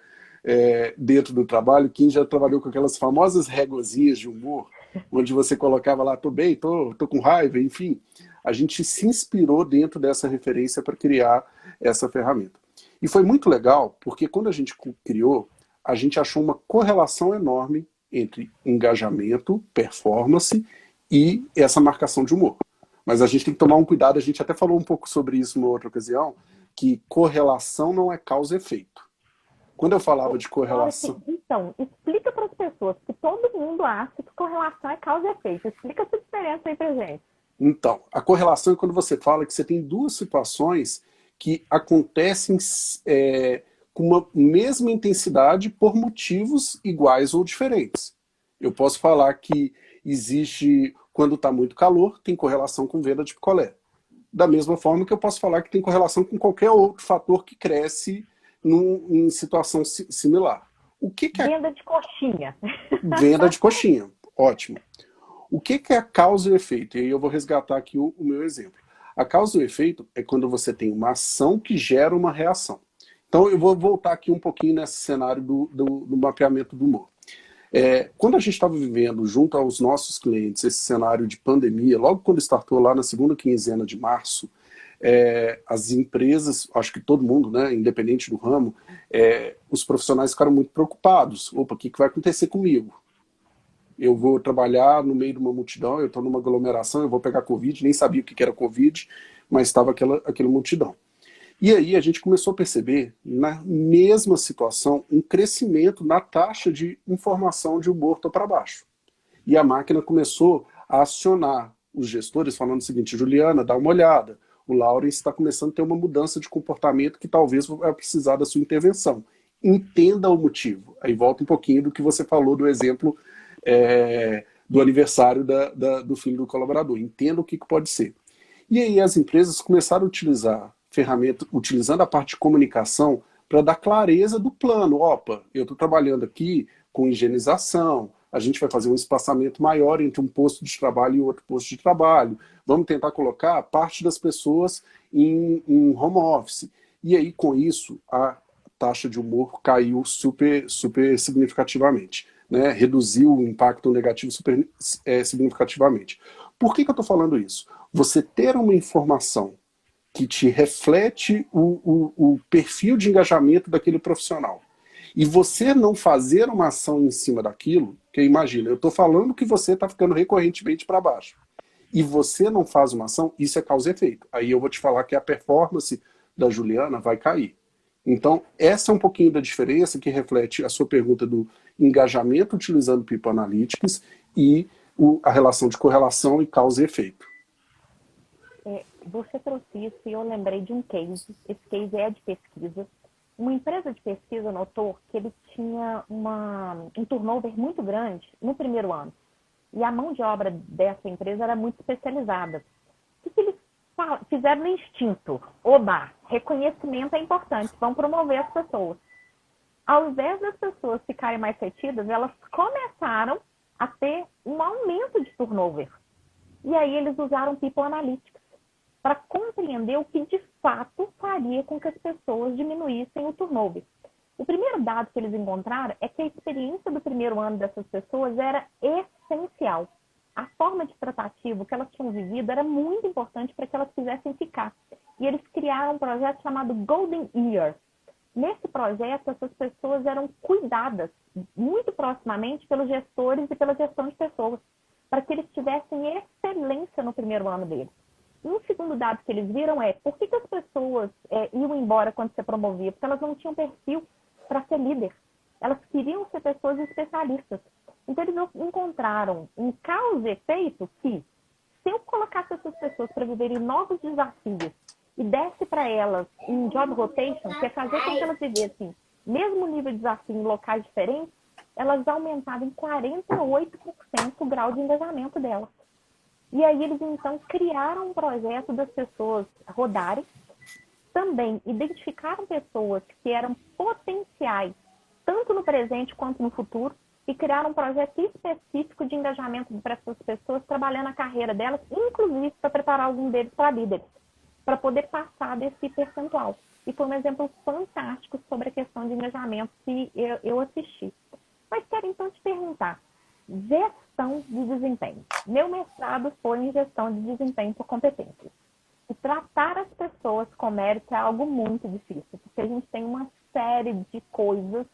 dentro do trabalho, quem já trabalhou com aquelas famosas réguazinhas de humor, onde você colocava lá, tô bem, tô com raiva, enfim, a gente se inspirou dentro dessa referência para criar essa ferramenta. E foi muito legal, porque quando a gente criou, a gente achou uma correlação enorme entre engajamento, performance e essa marcação de humor. Mas a gente tem que tomar um cuidado, a gente até falou um pouco sobre isso numa outra ocasião, que correlação não é causa e efeito. Quando eu falava de correlação... Então, explica para as pessoas, que todo mundo acha que correlação é causa e efeito. Explica essa diferença aí pra gente. Então, a correlação é quando você fala que você tem duas situações que acontecem com uma mesma intensidade por motivos iguais ou diferentes. Eu posso falar que existe, quando está muito calor, tem correlação com venda de picolé. Da mesma forma que eu posso falar que tem correlação com qualquer outro fator que cresce em situação similar. O que é Venda de coxinha. venda de coxinha? Ótimo. O que é a causa e o efeito? E aí eu vou resgatar aqui o meu exemplo. A causa e o efeito é quando você tem uma ação que gera uma reação. Então eu vou voltar aqui um pouquinho nesse cenário do mapeamento do humor. Quando a gente estava vivendo junto aos nossos clientes esse cenário de pandemia, logo quando startou lá na segunda quinzena de março, as empresas, acho que todo mundo, né, independente do ramo, os profissionais ficaram muito preocupados. Opa, o que vai acontecer comigo? Eu vou trabalhar no meio de uma multidão, eu estou numa aglomeração, eu vou pegar Covid, nem sabia o que era Covid, mas estava aquela multidão. E aí a gente começou a perceber, na mesma situação, um crescimento na taxa de informação de aborto para baixo. E a máquina começou a acionar os gestores falando o seguinte: Juliana, dá uma olhada, o Lawrence está começando a ter uma mudança de comportamento que talvez vai precisar da sua intervenção. Entenda o motivo. Aí volta um pouquinho do que você falou do exemplo do aniversário do filho do colaborador. Entenda o que pode ser. E aí as empresas começaram a utilizar ferramenta, utilizando a parte de comunicação para dar clareza do plano. Opa, eu estou trabalhando aqui com higienização, a gente vai fazer um espaçamento maior entre um posto de trabalho e outro posto de trabalho, vamos tentar colocar parte das pessoas em home office. E aí, com isso, a taxa de humor caiu super significativamente, né? Reduziu o impacto negativo super significativamente. Por que eu estou falando isso? Você ter uma informação que te reflete o perfil de engajamento daquele profissional, e você não fazer uma ação em cima daquilo, que imagina, eu estou falando que você está ficando recorrentemente para baixo, e você não faz uma ação, isso é causa e efeito. Aí eu vou te falar que a performance da Juliana vai cair. Então, essa é um pouquinho da diferença que reflete a sua pergunta do engajamento utilizando People Analytics e a relação de correlação e causa e efeito. Você trouxe isso e eu lembrei de um case. Esse case é de pesquisa. Uma empresa de pesquisa notou que ele tinha um turnover muito grande no primeiro ano. E a mão de obra dessa empresa era muito especializada. O que eles fizeram no instinto? Oba, reconhecimento é importante, vão promover as pessoas. Ao invés das pessoas ficarem mais retidas, elas começaram a ter um aumento de turnover. E aí eles usaram People Analytics para compreender o que de fato faria com que as pessoas diminuíssem o turnover. O primeiro dado que eles encontraram é que a experiência do primeiro ano dessas pessoas era essencial. A forma de tratativo que elas tinham vivido era muito importante para que elas quisessem ficar. E eles criaram um projeto chamado Golden Year. Nesse projeto, essas pessoas eram cuidadas muito proximamente pelos gestores e pela gestão de pessoas, para que eles tivessem excelência no primeiro ano deles. Um segundo dado que eles viram é por que as pessoas iam embora quando você promovia? Porque elas não tinham perfil para ser líder. Elas queriam ser pessoas especialistas. Então, eles encontraram um causa e efeito que, se eu colocasse essas pessoas para viverem novos desafios e desse para elas um job rotation, que é fazer com que elas vivessem mesmo nível de desafio em locais diferentes, elas aumentavam em 48% o grau de engajamento delas. E aí eles, então, criaram um projeto das pessoas rodarem, também identificaram pessoas que eram potenciais, tanto no presente quanto no futuro, e criaram um projeto específico de engajamento para essas pessoas, trabalhando a carreira delas, inclusive para preparar algum deles para líderes, para poder passar desse percentual. E foi um exemplo fantástico sobre a questão de engajamento que eu assisti. Mas quero, então, te perguntar, gestão de desempenho. Meu mestrado foi em gestão de desempenho por competências. E tratar as pessoas com mérito é algo muito difícil, porque a gente tem uma série de coisas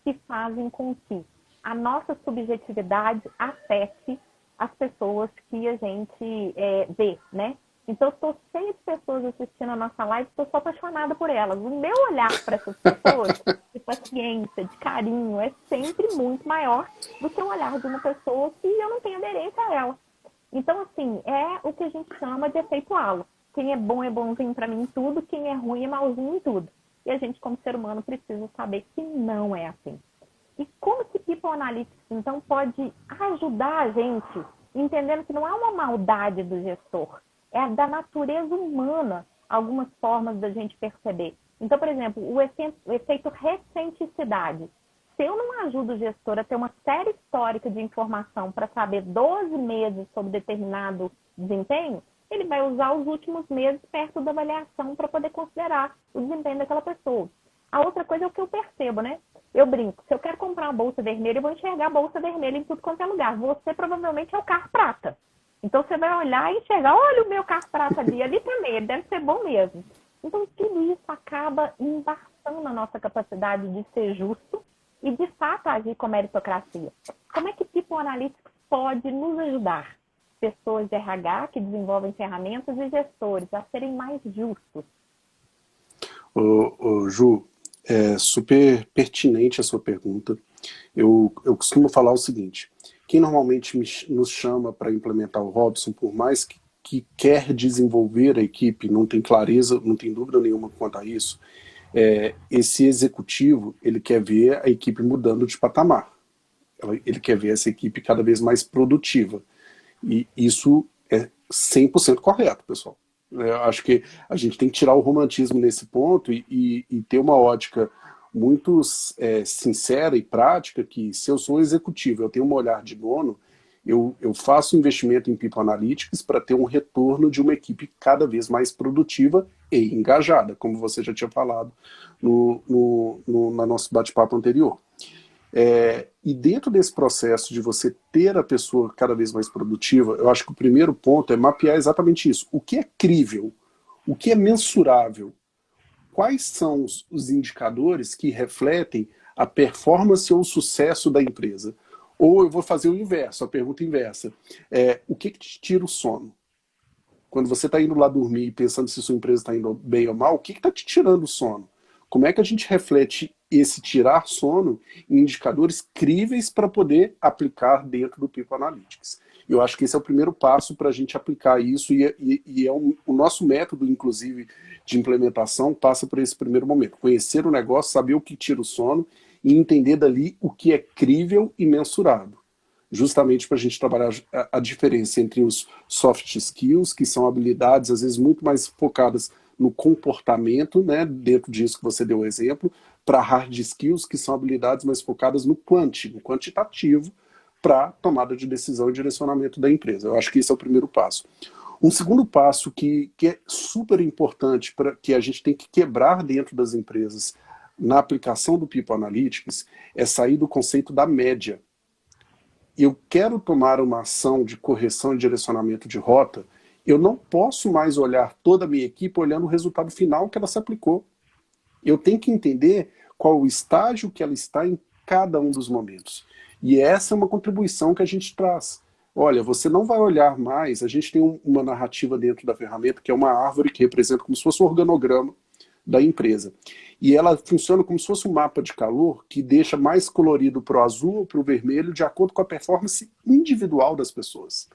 que fazem com que a nossa subjetividade afete as pessoas que a gente vê, né? Então, eu estou cheia de pessoas assistindo a nossa live, estou só apaixonada por elas. O meu olhar para essas pessoas, de paciência, de carinho, é sempre muito maior do que o olhar de uma pessoa que eu não tenho aderência a ela. Então, assim, é o que a gente chama de efeito halo. Quem é bonzinho para mim em tudo, quem é ruim é malzinho em tudo. E a gente, como ser humano, precisa saber que não é assim. E como que People Analytics, então, pode ajudar a gente, entendendo que não é uma maldade do gestor, é da natureza humana algumas formas da gente perceber. Então, por exemplo, o efeito recenticidade. Se eu não ajudo o gestor a ter uma série histórica de informação para saber 12 meses sobre determinado desempenho, ele vai usar os últimos meses perto da avaliação para poder considerar o desempenho daquela pessoa. A outra coisa é o que eu percebo, né? Eu brinco, se eu quero comprar uma bolsa vermelha, eu vou enxergar a bolsa vermelha em tudo quanto é lugar. Você provavelmente é o carro prata. Então você vai olhar e enxergar, olha o meu carro prata ali também, ele deve ser bom mesmo. Então tudo isso acaba embaçando a nossa capacidade de ser justo e de fato agir com meritocracia. Como é que People Analytics pode nos ajudar? Pessoas de RH que desenvolvem ferramentas e gestores a serem mais justos. Ju, é super pertinente a sua pergunta. Eu costumo falar o seguinte, quem normalmente nos chama para implementar o Robson, por mais que quer desenvolver a equipe, não tem clareza, não tem dúvida nenhuma quanto a isso, esse executivo, ele quer ver a equipe mudando de patamar. Ele quer ver essa equipe cada vez mais produtiva. E isso é 100% correto, pessoal. Eu acho que a gente tem que tirar o romantismo nesse ponto e ter uma ótica muito sincera e prática que se eu sou executivo, eu tenho um olhar de dono, eu faço investimento em People Analytics para ter um retorno de uma equipe cada vez mais produtiva e engajada, como você já tinha falado no nosso bate-papo anterior. E dentro desse processo de você ter a pessoa cada vez mais produtiva, eu acho que o primeiro ponto é mapear exatamente isso. O que é crível? O que é mensurável? Quais são os indicadores que refletem a performance ou o sucesso da empresa? Ou eu vou fazer o inverso, a pergunta inversa. O que te tira o sono? Quando você está indo lá dormir pensando se sua empresa está indo bem ou mal, o que está te tirando o sono? Como é que a gente reflete esse tirar sono em indicadores críveis para poder aplicar dentro do People Analytics? Eu acho que esse é o primeiro passo para a gente aplicar isso e o nosso método, inclusive, de implementação passa por esse primeiro momento. Conhecer o negócio, saber o que tira o sono e entender dali o que é crível e mensurável. Justamente para a gente trabalhar a diferença entre os soft skills, que são habilidades às vezes muito mais focadas no comportamento, né, dentro disso que você deu o exemplo, para hard skills, que são habilidades mais focadas no quantitativo, para tomada de decisão e direcionamento da empresa. Eu acho que esse é o primeiro passo. Um segundo passo que é super importante, que a gente tem que quebrar dentro das empresas na aplicação do People Analytics, é sair do conceito da média. Eu quero tomar uma ação de correção e direcionamento de rota, eu não posso mais olhar toda a minha equipe olhando o resultado final que ela se aplicou. Eu tenho que entender qual o estágio que ela está em cada um dos momentos. E essa é uma contribuição que a gente traz. Olha, você não vai olhar mais, a gente tem uma narrativa dentro da ferramenta que é uma árvore que representa como se fosse um organograma da empresa. E ela funciona como se fosse um mapa de calor que deixa mais colorido para o azul ou para o vermelho de acordo com a performance individual das pessoas.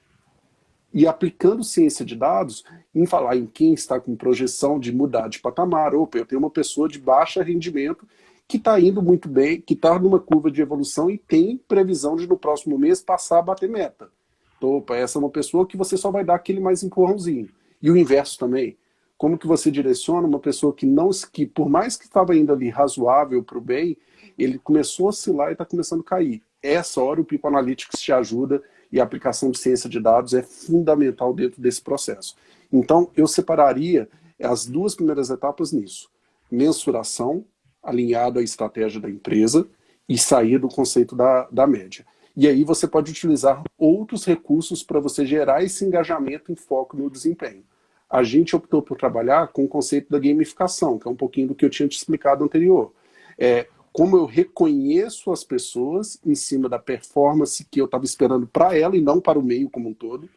E aplicando ciência de dados, em falar em quem está com projeção de mudar de patamar. Opa, eu tenho uma pessoa de baixo rendimento que está indo muito bem, que está numa curva de evolução e tem previsão de no próximo mês passar a bater meta. Então, opa, essa é uma pessoa que você só vai dar aquele mais empurrãozinho. E o inverso também. Como que você direciona uma pessoa que por mais que estava indo ali razoável para o bem, ele começou a oscilar e está começando a cair. Essa hora o People Analytics te ajuda e a aplicação de ciência de dados é fundamental dentro desse processo. Então, eu separaria as duas primeiras etapas nisso. Mensuração, alinhado à estratégia da empresa, e sair do conceito da média. E aí você pode utilizar outros recursos para você gerar esse engajamento em foco no desempenho. A gente optou por trabalhar com o conceito da gamificação, que é um pouquinho do que eu tinha te explicado anterior. como eu reconheço as pessoas em cima da performance que eu estava esperando para ela e não para o meio como um todo,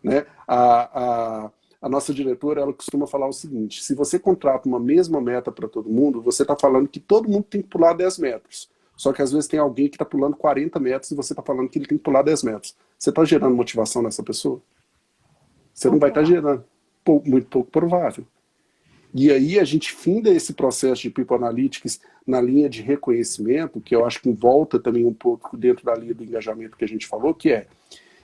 né? A nossa diretora, ela costuma falar o seguinte: se você contrata uma mesma meta para todo mundo, você está falando que todo mundo tem que pular 10 metros. Só que às vezes tem alguém que está pulando 40 metros e você está falando que ele tem que pular 10 metros. Você está gerando motivação nessa pessoa? Você não vai estar gerando. Muito pouco provável. E aí a gente finda esse processo de People Analytics na linha de reconhecimento, que eu acho que volta também um pouco dentro da linha do engajamento que a gente falou, que é,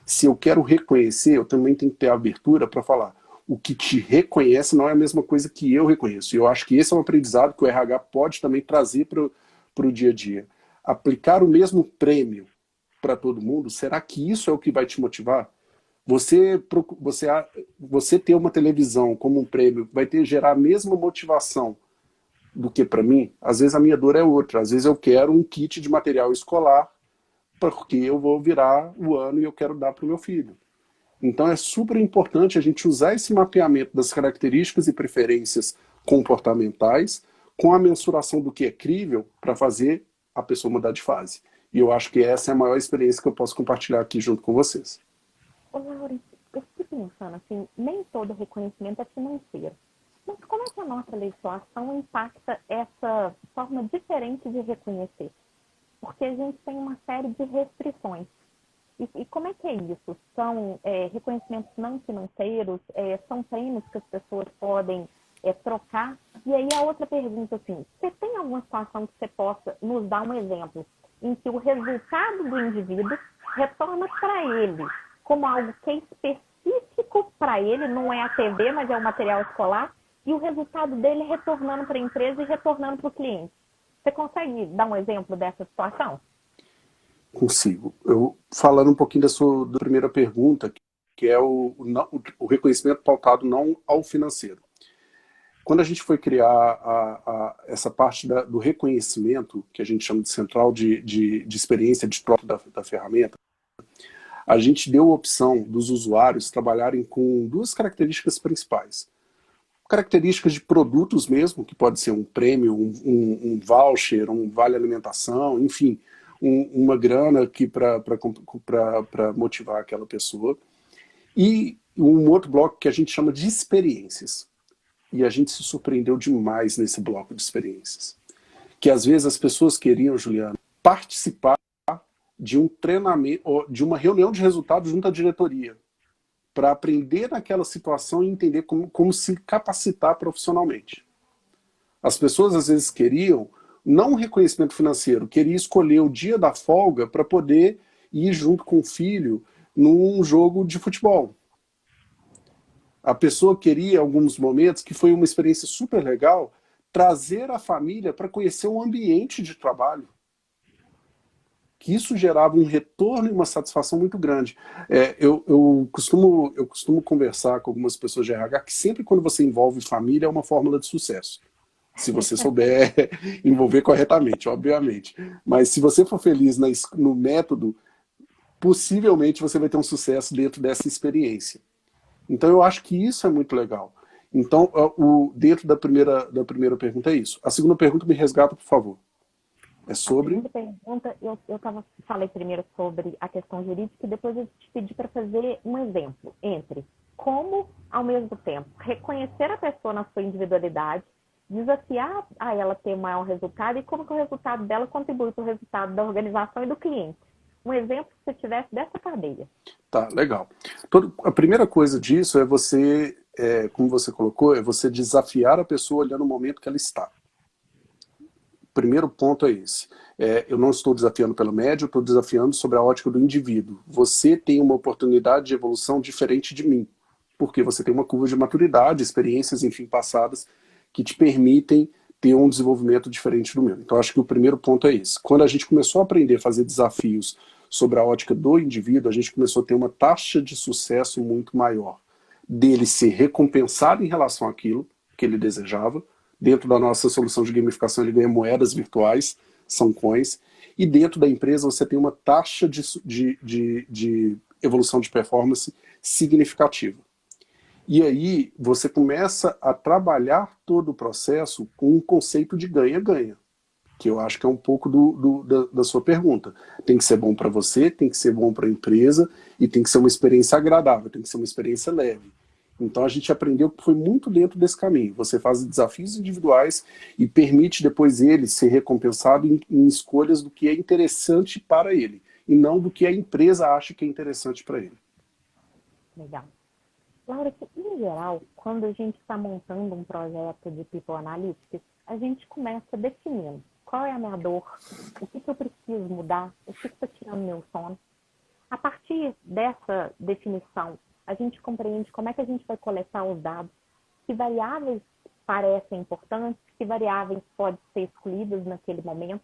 se eu quero reconhecer, eu também tenho que ter a abertura para falar. O que te reconhece não é a mesma coisa que eu reconheço. E eu acho que esse é um aprendizado que o RH pode também trazer para o dia a dia. Aplicar o mesmo prêmio para todo mundo, será que isso é o que vai te motivar? Você ter uma televisão como um prêmio vai gerar a mesma motivação do que para mim? Às vezes a minha dor é outra. Às vezes eu quero um kit de material escolar porque eu vou virar o ano e eu quero dar para o meu filho. Então é super importante a gente usar esse mapeamento das características e preferências comportamentais com a mensuração do que é crível para fazer a pessoa mudar de fase. E eu acho que essa é a maior experiência que eu posso compartilhar aqui junto com vocês. Ô, Laura, eu fico pensando assim, nem todo reconhecimento é financeiro. Mas como é que a nossa legislação impacta essa forma diferente de reconhecer? Porque a gente tem uma série de restrições. E como é que é isso? São reconhecimentos não financeiros? São prêmios que as pessoas podem trocar? E aí a outra pergunta, assim, você tem alguma situação que você possa nos dar um exemplo em que o resultado do indivíduo retorna para ele como algo que é específico para ele, não é a TV, mas é o material escolar, e o resultado dele retornando para a empresa e retornando para o cliente? Você consegue dar um exemplo dessa situação? Consigo. Eu, falando um pouquinho da primeira pergunta, que é o reconhecimento pautado não ao financeiro. Quando a gente foi criar essa parte do reconhecimento, que a gente chama de central de experiência de troca da ferramenta, a gente deu a opção dos usuários trabalharem com duas características principais. Características de produtos mesmo, que pode ser um prêmio, um voucher, um vale alimentação, enfim, uma grana aqui para motivar aquela pessoa. E um outro bloco que a gente chama de experiências. E a gente se surpreendeu demais nesse bloco de experiências. Que às vezes as pessoas queriam, Juliana, participar de um treinamento, de uma reunião de resultados junto à diretoria, para aprender naquela situação e entender como se capacitar profissionalmente. As pessoas às vezes queriam, não um reconhecimento financeiro, queria escolher o dia da folga para poder ir junto com o filho num jogo de futebol. A pessoa queria, em alguns momentos, que foi uma experiência super legal, trazer a família para conhecer um ambiente de trabalho. Que isso gerava um retorno e uma satisfação muito grande. Eu costumo conversar com algumas pessoas de RH que sempre quando você envolve família é uma fórmula de sucesso. Se você souber envolver corretamente, obviamente. Mas se você for feliz no método, possivelmente você vai ter um sucesso dentro dessa experiência. Então eu acho que isso é muito legal. Então, dentro da primeira pergunta é isso. A segunda pergunta me resgata, por favor. É sobre... A segunda pergunta, falei primeiro sobre a questão jurídica e depois eu te pedi para fazer um exemplo entre como, ao mesmo tempo, reconhecer a pessoa na sua individualidade, desafiar a ela ter um maior resultado e como que o resultado dela contribui para o resultado da organização e do cliente. Um exemplo que você tivesse dessa cadeia. Tá, legal. A primeira coisa disso é você, como você colocou, é você desafiar a pessoa olhando o momento que ela está. Primeiro ponto é esse. Eu não estou desafiando pelo médio, eu estou desafiando sobre a ótica do indivíduo. Você tem uma oportunidade de evolução diferente de mim, porque você tem uma curva de maturidade, experiências, enfim, passadas, que te permitem ter um desenvolvimento diferente do meu. Então, acho que o primeiro ponto é esse. Quando a gente começou a aprender a fazer desafios sobre a ótica do indivíduo, a gente começou a ter uma taxa de sucesso muito maior. Dele ser recompensado em relação àquilo que ele desejava. Dentro da nossa solução de gamificação, ele ganha moedas virtuais, são coins. E dentro da empresa, você tem uma taxa de evolução de performance significativa. E aí, você começa a trabalhar todo o processo com um conceito de ganha-ganha. que eu acho que é um pouco da sua pergunta. Tem que ser bom para você, tem que ser bom para a empresa e tem que ser uma experiência agradável, tem que ser uma experiência leve. Então a gente aprendeu que foi muito dentro desse caminho. Você faz desafios individuais e permite depois ele ser recompensado em escolhas do que é interessante para ele e não do que a empresa acha que é interessante para ele. Legal. Laura, que, em geral, quando a gente está montando um projeto de People Analytics, a gente começa definindo qual é a minha dor, o que eu preciso mudar, o que está tirando meu sono. A partir dessa definição, a gente compreende como é que a gente vai coletar os dados, que variáveis parecem importantes, que variáveis podem ser excluídas naquele momento.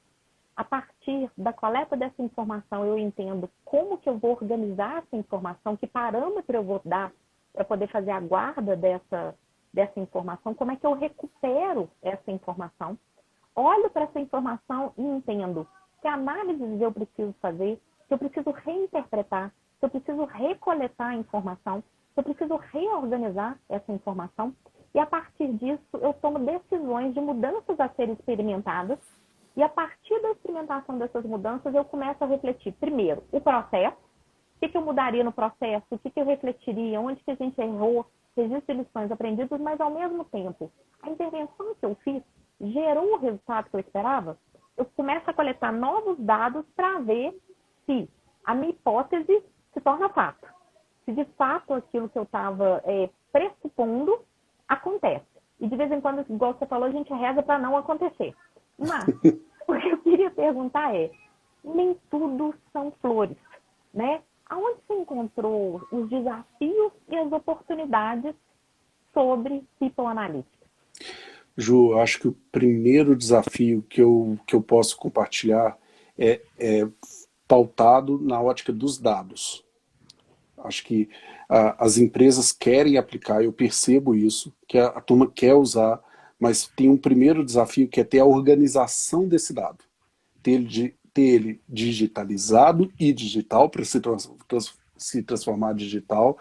A partir da coleta dessa informação, eu entendo como que eu vou organizar essa informação, que parâmetro eu vou dar para poder fazer a guarda dessa informação, como é que eu recupero essa informação. Olho para essa informação e entendo que análises eu preciso fazer, se eu preciso reinterpretar, se eu preciso recoletar a informação, se eu preciso reorganizar essa informação. E a partir disso, eu tomo decisões de mudanças a serem experimentadas. E a partir da experimentação dessas mudanças, eu começo a refletir, primeiro, o processo, o que eu mudaria no processo, o que eu refletiria, onde que a gente errou, registro de lições aprendidas, mas ao mesmo tempo, a intervenção que eu fiz gerou o resultado que eu esperava. Eu começo a coletar novos dados para ver se a minha hipótese se torna fato. Se de fato aquilo que eu estava pressupondo acontece. E de vez em quando, igual você falou, a gente reza para não acontecer. Mas o que eu queria perguntar é, nem tudo são flores, né? Aonde você encontrou os desafios e as oportunidades sobre People Analytics? Ju, eu acho que o primeiro desafio que eu posso compartilhar é pautado na ótica dos dados. Acho que as empresas querem aplicar, eu percebo isso, que a turma quer usar, mas tem um primeiro desafio que é ter a organização desse dado. Ter ele digitalizado e digital para se transformar digital,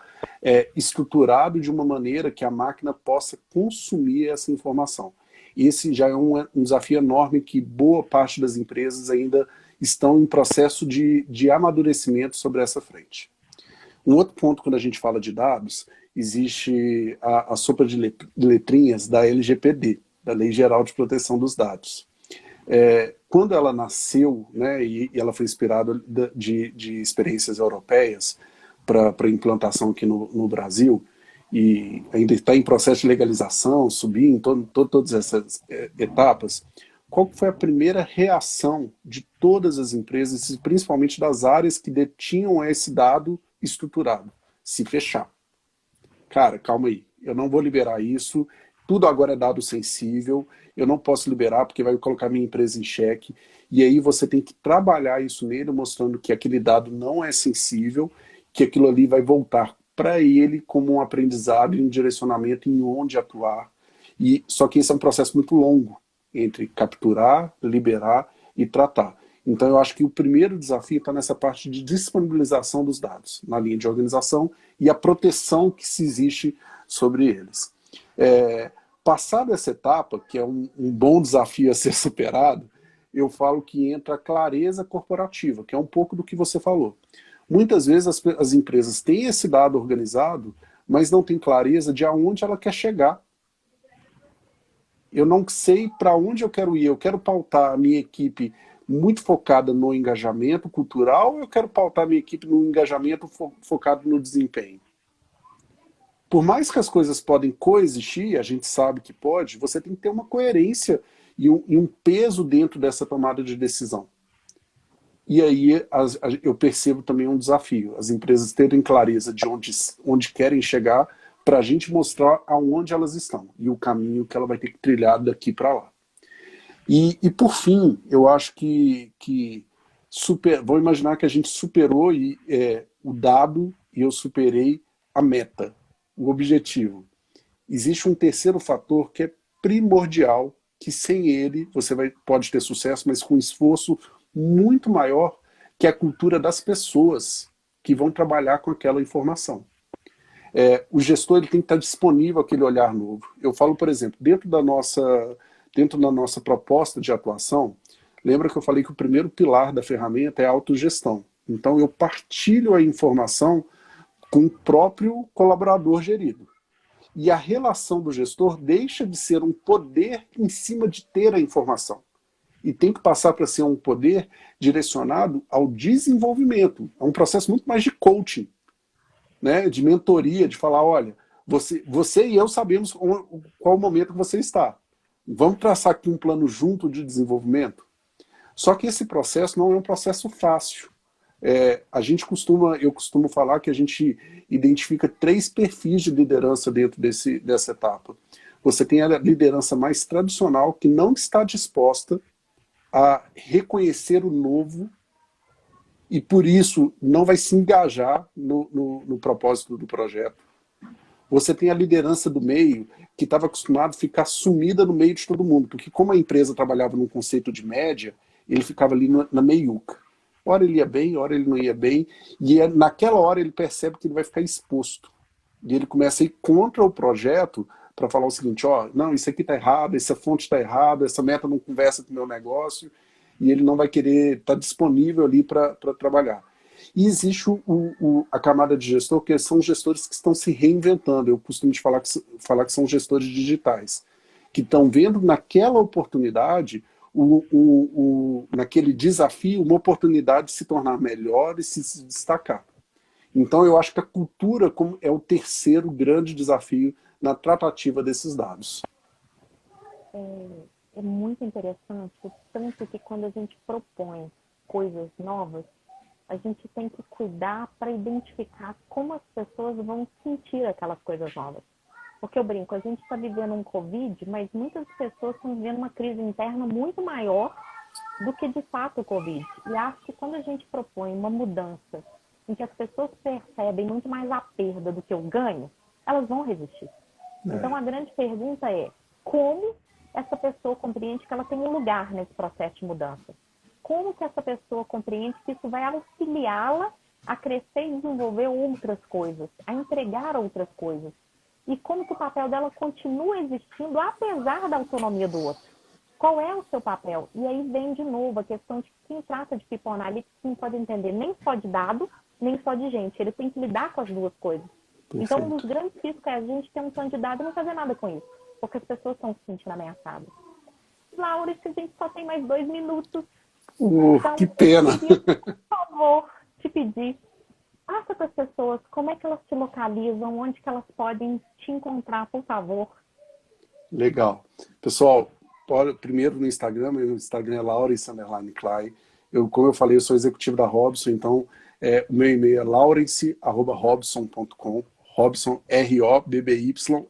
estruturado de uma maneira que a máquina possa consumir essa informação. Esse já é um desafio enorme que boa parte das empresas ainda estão em processo de amadurecimento sobre essa frente. Um outro ponto, quando a gente fala de dados, existe a sopa de letrinhas da LGPD, da Lei Geral de Proteção dos Dados. Quando ela nasceu, né, e ela foi inspirada de experiências europeias para implantação aqui no Brasil, e ainda está em processo de legalização, subir em todas essas etapas, qual foi a primeira reação de todas as empresas, principalmente das áreas que detinham esse dado estruturado? Se fechar. Cara, calma aí, eu não vou liberar isso, tudo agora é dado sensível, eu não posso liberar porque vai colocar minha empresa em xeque, e aí você tem que trabalhar isso nele, mostrando que aquele dado não é sensível, que aquilo ali vai voltar para ele como um aprendizado e um direcionamento em onde atuar. Só que esse é um processo muito longo, entre capturar, liberar e tratar. Então eu acho que o primeiro desafio está nessa parte de disponibilização dos dados, na linha de organização e a proteção que se existe sobre eles. Passada essa etapa, que é um bom desafio a ser superado, eu falo que entra a clareza corporativa, que é um pouco do que você falou. Muitas vezes as empresas têm esse dado organizado, mas não têm clareza de aonde ela quer chegar. Eu não sei para onde eu quero ir. Eu quero pautar a minha equipe muito focada no engajamento cultural, ou eu quero pautar a minha equipe no engajamento focado no desempenho? Por mais que as coisas podem coexistir, a gente sabe que pode, você tem que ter uma coerência e um peso dentro dessa tomada de decisão. E aí eu percebo também um desafio, as empresas terem clareza de onde querem chegar, para a gente mostrar aonde elas estão e o caminho que ela vai ter que trilhar daqui para lá. E por fim, eu acho que vou imaginar que a gente superou o dado e eu superei a meta, o objetivo. Existe um terceiro fator que é primordial, que sem ele você pode ter sucesso, mas com esforço muito maior, que é a cultura das pessoas que vão trabalhar com aquela informação. O gestor ele tem que estar disponível àquele olhar novo. Eu falo, por exemplo, dentro da nossa proposta de atuação, Lembra que eu falei que o primeiro pilar da ferramenta é a autogestão. Então, eu partilho a informação com o próprio colaborador gerido. E a relação do gestor deixa de ser um poder em cima de ter a informação. E tem que passar para ser um poder direcionado ao desenvolvimento. É um processo muito mais de coaching, né? De mentoria, de falar, olha, você e eu sabemos qual o momento que você está. Vamos traçar aqui um plano junto de desenvolvimento? Só que esse processo não é um processo fácil. Eu costumo falar que a gente identifica 3 perfis de liderança dentro dessa etapa. Você tem a liderança mais tradicional, que não está disposta a reconhecer o novo e, por isso, não vai se engajar no propósito do projeto. Você tem a liderança do meio, que estava acostumado a ficar sumida no meio de todo mundo, porque como a empresa trabalhava num conceito de média, ele ficava ali na meiuca. Hora ele ia bem, hora ele não ia bem, e naquela hora ele percebe que ele vai ficar exposto. E ele começa a ir contra o projeto para falar o seguinte, ó, não, isso aqui está errado, essa fonte está errada, essa meta não conversa com o meu negócio, e ele não vai querer estar disponível ali para trabalhar. E existe a camada de gestor, que são gestores que estão se reinventando. Eu costumo te falar que são gestores digitais, que estão vendo naquela oportunidade, naquele desafio, uma oportunidade de se tornar melhor e se destacar. Então, eu acho que a cultura é o terceiro grande desafio na tratativa desses dados. É muito interessante, tanto que quando a gente propõe coisas novas, a gente tem que cuidar para identificar como as pessoas vão sentir aquelas coisas novas. Porque eu brinco, a gente está vivendo um Covid, mas muitas pessoas estão vivendo uma crise interna muito maior do que de fato o Covid. E acho que quando a gente propõe uma mudança em que as pessoas percebem muito mais a perda do que o ganho, elas vão resistir. Então a grande pergunta é, como essa pessoa compreende que ela tem um lugar nesse processo de mudança? Como que essa pessoa compreende que isso vai auxiliá-la a crescer e desenvolver outras coisas, a entregar outras coisas? E como que o papel dela continua existindo apesar da autonomia do outro? Qual é o seu papel? E aí vem de novo a questão de que quem trata de People Analytics não pode entender nem só de dado, nem só de gente. Ele tem que lidar com as duas coisas. Perfeito. Então, um dos grandes riscos é a gente ter um tanto de dado e não fazer nada com isso, porque as pessoas estão se sentindo ameaçadas. Laura, a gente só tem mais 2 minutos. Então, que pena! eu queria, por favor, te pedir, passa para as pessoas como é que elas te localizam, onde que elas podem te encontrar, por favor. Legal. Pessoal, primeiro no Instagram, meu Instagram é Laurence_Klein. Como eu falei, eu sou executivo da Robson, então o meu e-mail é laurence@robson.com. Robson, ROBBYSON.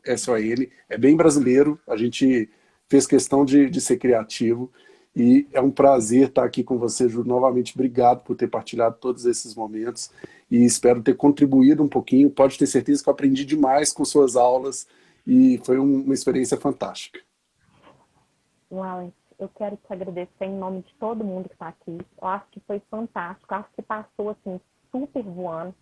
É bem brasileiro, a gente fez questão de ser criativo. E é um prazer estar aqui com você, Ju. Novamente, obrigado por ter partilhado todos esses momentos. E espero ter contribuído um pouquinho. Pode ter certeza que eu aprendi demais com suas aulas. E foi uma experiência fantástica. Laurence, eu quero te agradecer em nome de todo mundo que está aqui. Eu acho que foi fantástico. Eu acho que passou assim, super voando.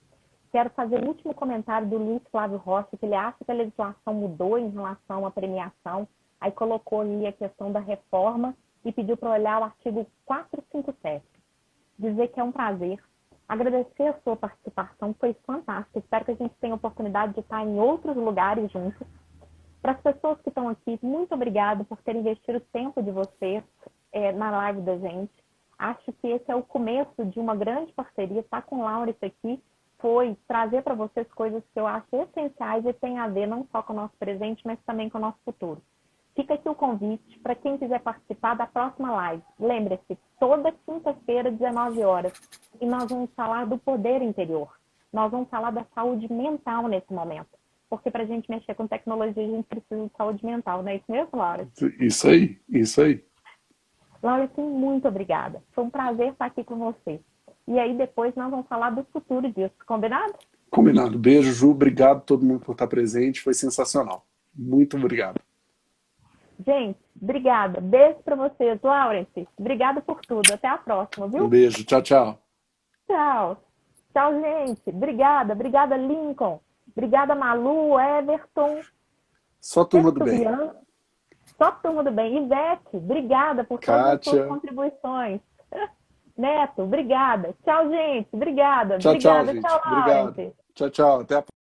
Quero fazer o último comentário do Luiz Flávio Rocha, que ele acha que a legislação mudou em relação à premiação. Aí colocou ali a questão da reforma e pediu para olhar o artigo 457. Dizer que é um prazer. Agradecer a sua participação, foi fantástico. Espero que a gente tenha a oportunidade de estar em outros lugares juntos. Para as pessoas que estão aqui, muito obrigado por terem investido o tempo de vocês na live da gente. Acho que esse é o começo de uma grande parceria. Estar com o Laurence aqui foi trazer para vocês coisas que eu acho essenciais e tem a ver não só com o nosso presente, mas também com o nosso futuro. Fica aqui o convite para quem quiser participar da próxima live. Lembre-se, toda quinta-feira, 19 horas. E nós vamos falar do poder interior. Nós vamos falar da saúde mental nesse momento. Porque para a gente mexer com tecnologia, a gente precisa de saúde mental, não é isso mesmo, Laura? Isso aí, isso aí. Laura, sim, muito obrigada. Foi um prazer estar aqui com você. E aí depois nós vamos falar do futuro disso. Combinado? Combinado. Beijo, Ju. Obrigado a todo mundo por estar presente. Foi sensacional. Muito obrigado. Gente, obrigada. Beijo para vocês, Laurence. Obrigada por tudo. Até a próxima, viu? Um beijo. Tchau, tchau. Tchau. Tchau, gente. Obrigada. Obrigada, Lincoln. Obrigada, Malu, Everton. Só turma do bem. Só turma do bem. Ivete, obrigada por todas as suas Kátia. contribuições. Neto, obrigada. Tchau, gente. Obrigada. Tchau, tchau, Obrigada. gente. Tchau, Obrigado. Laurence. Tchau, tchau. Até a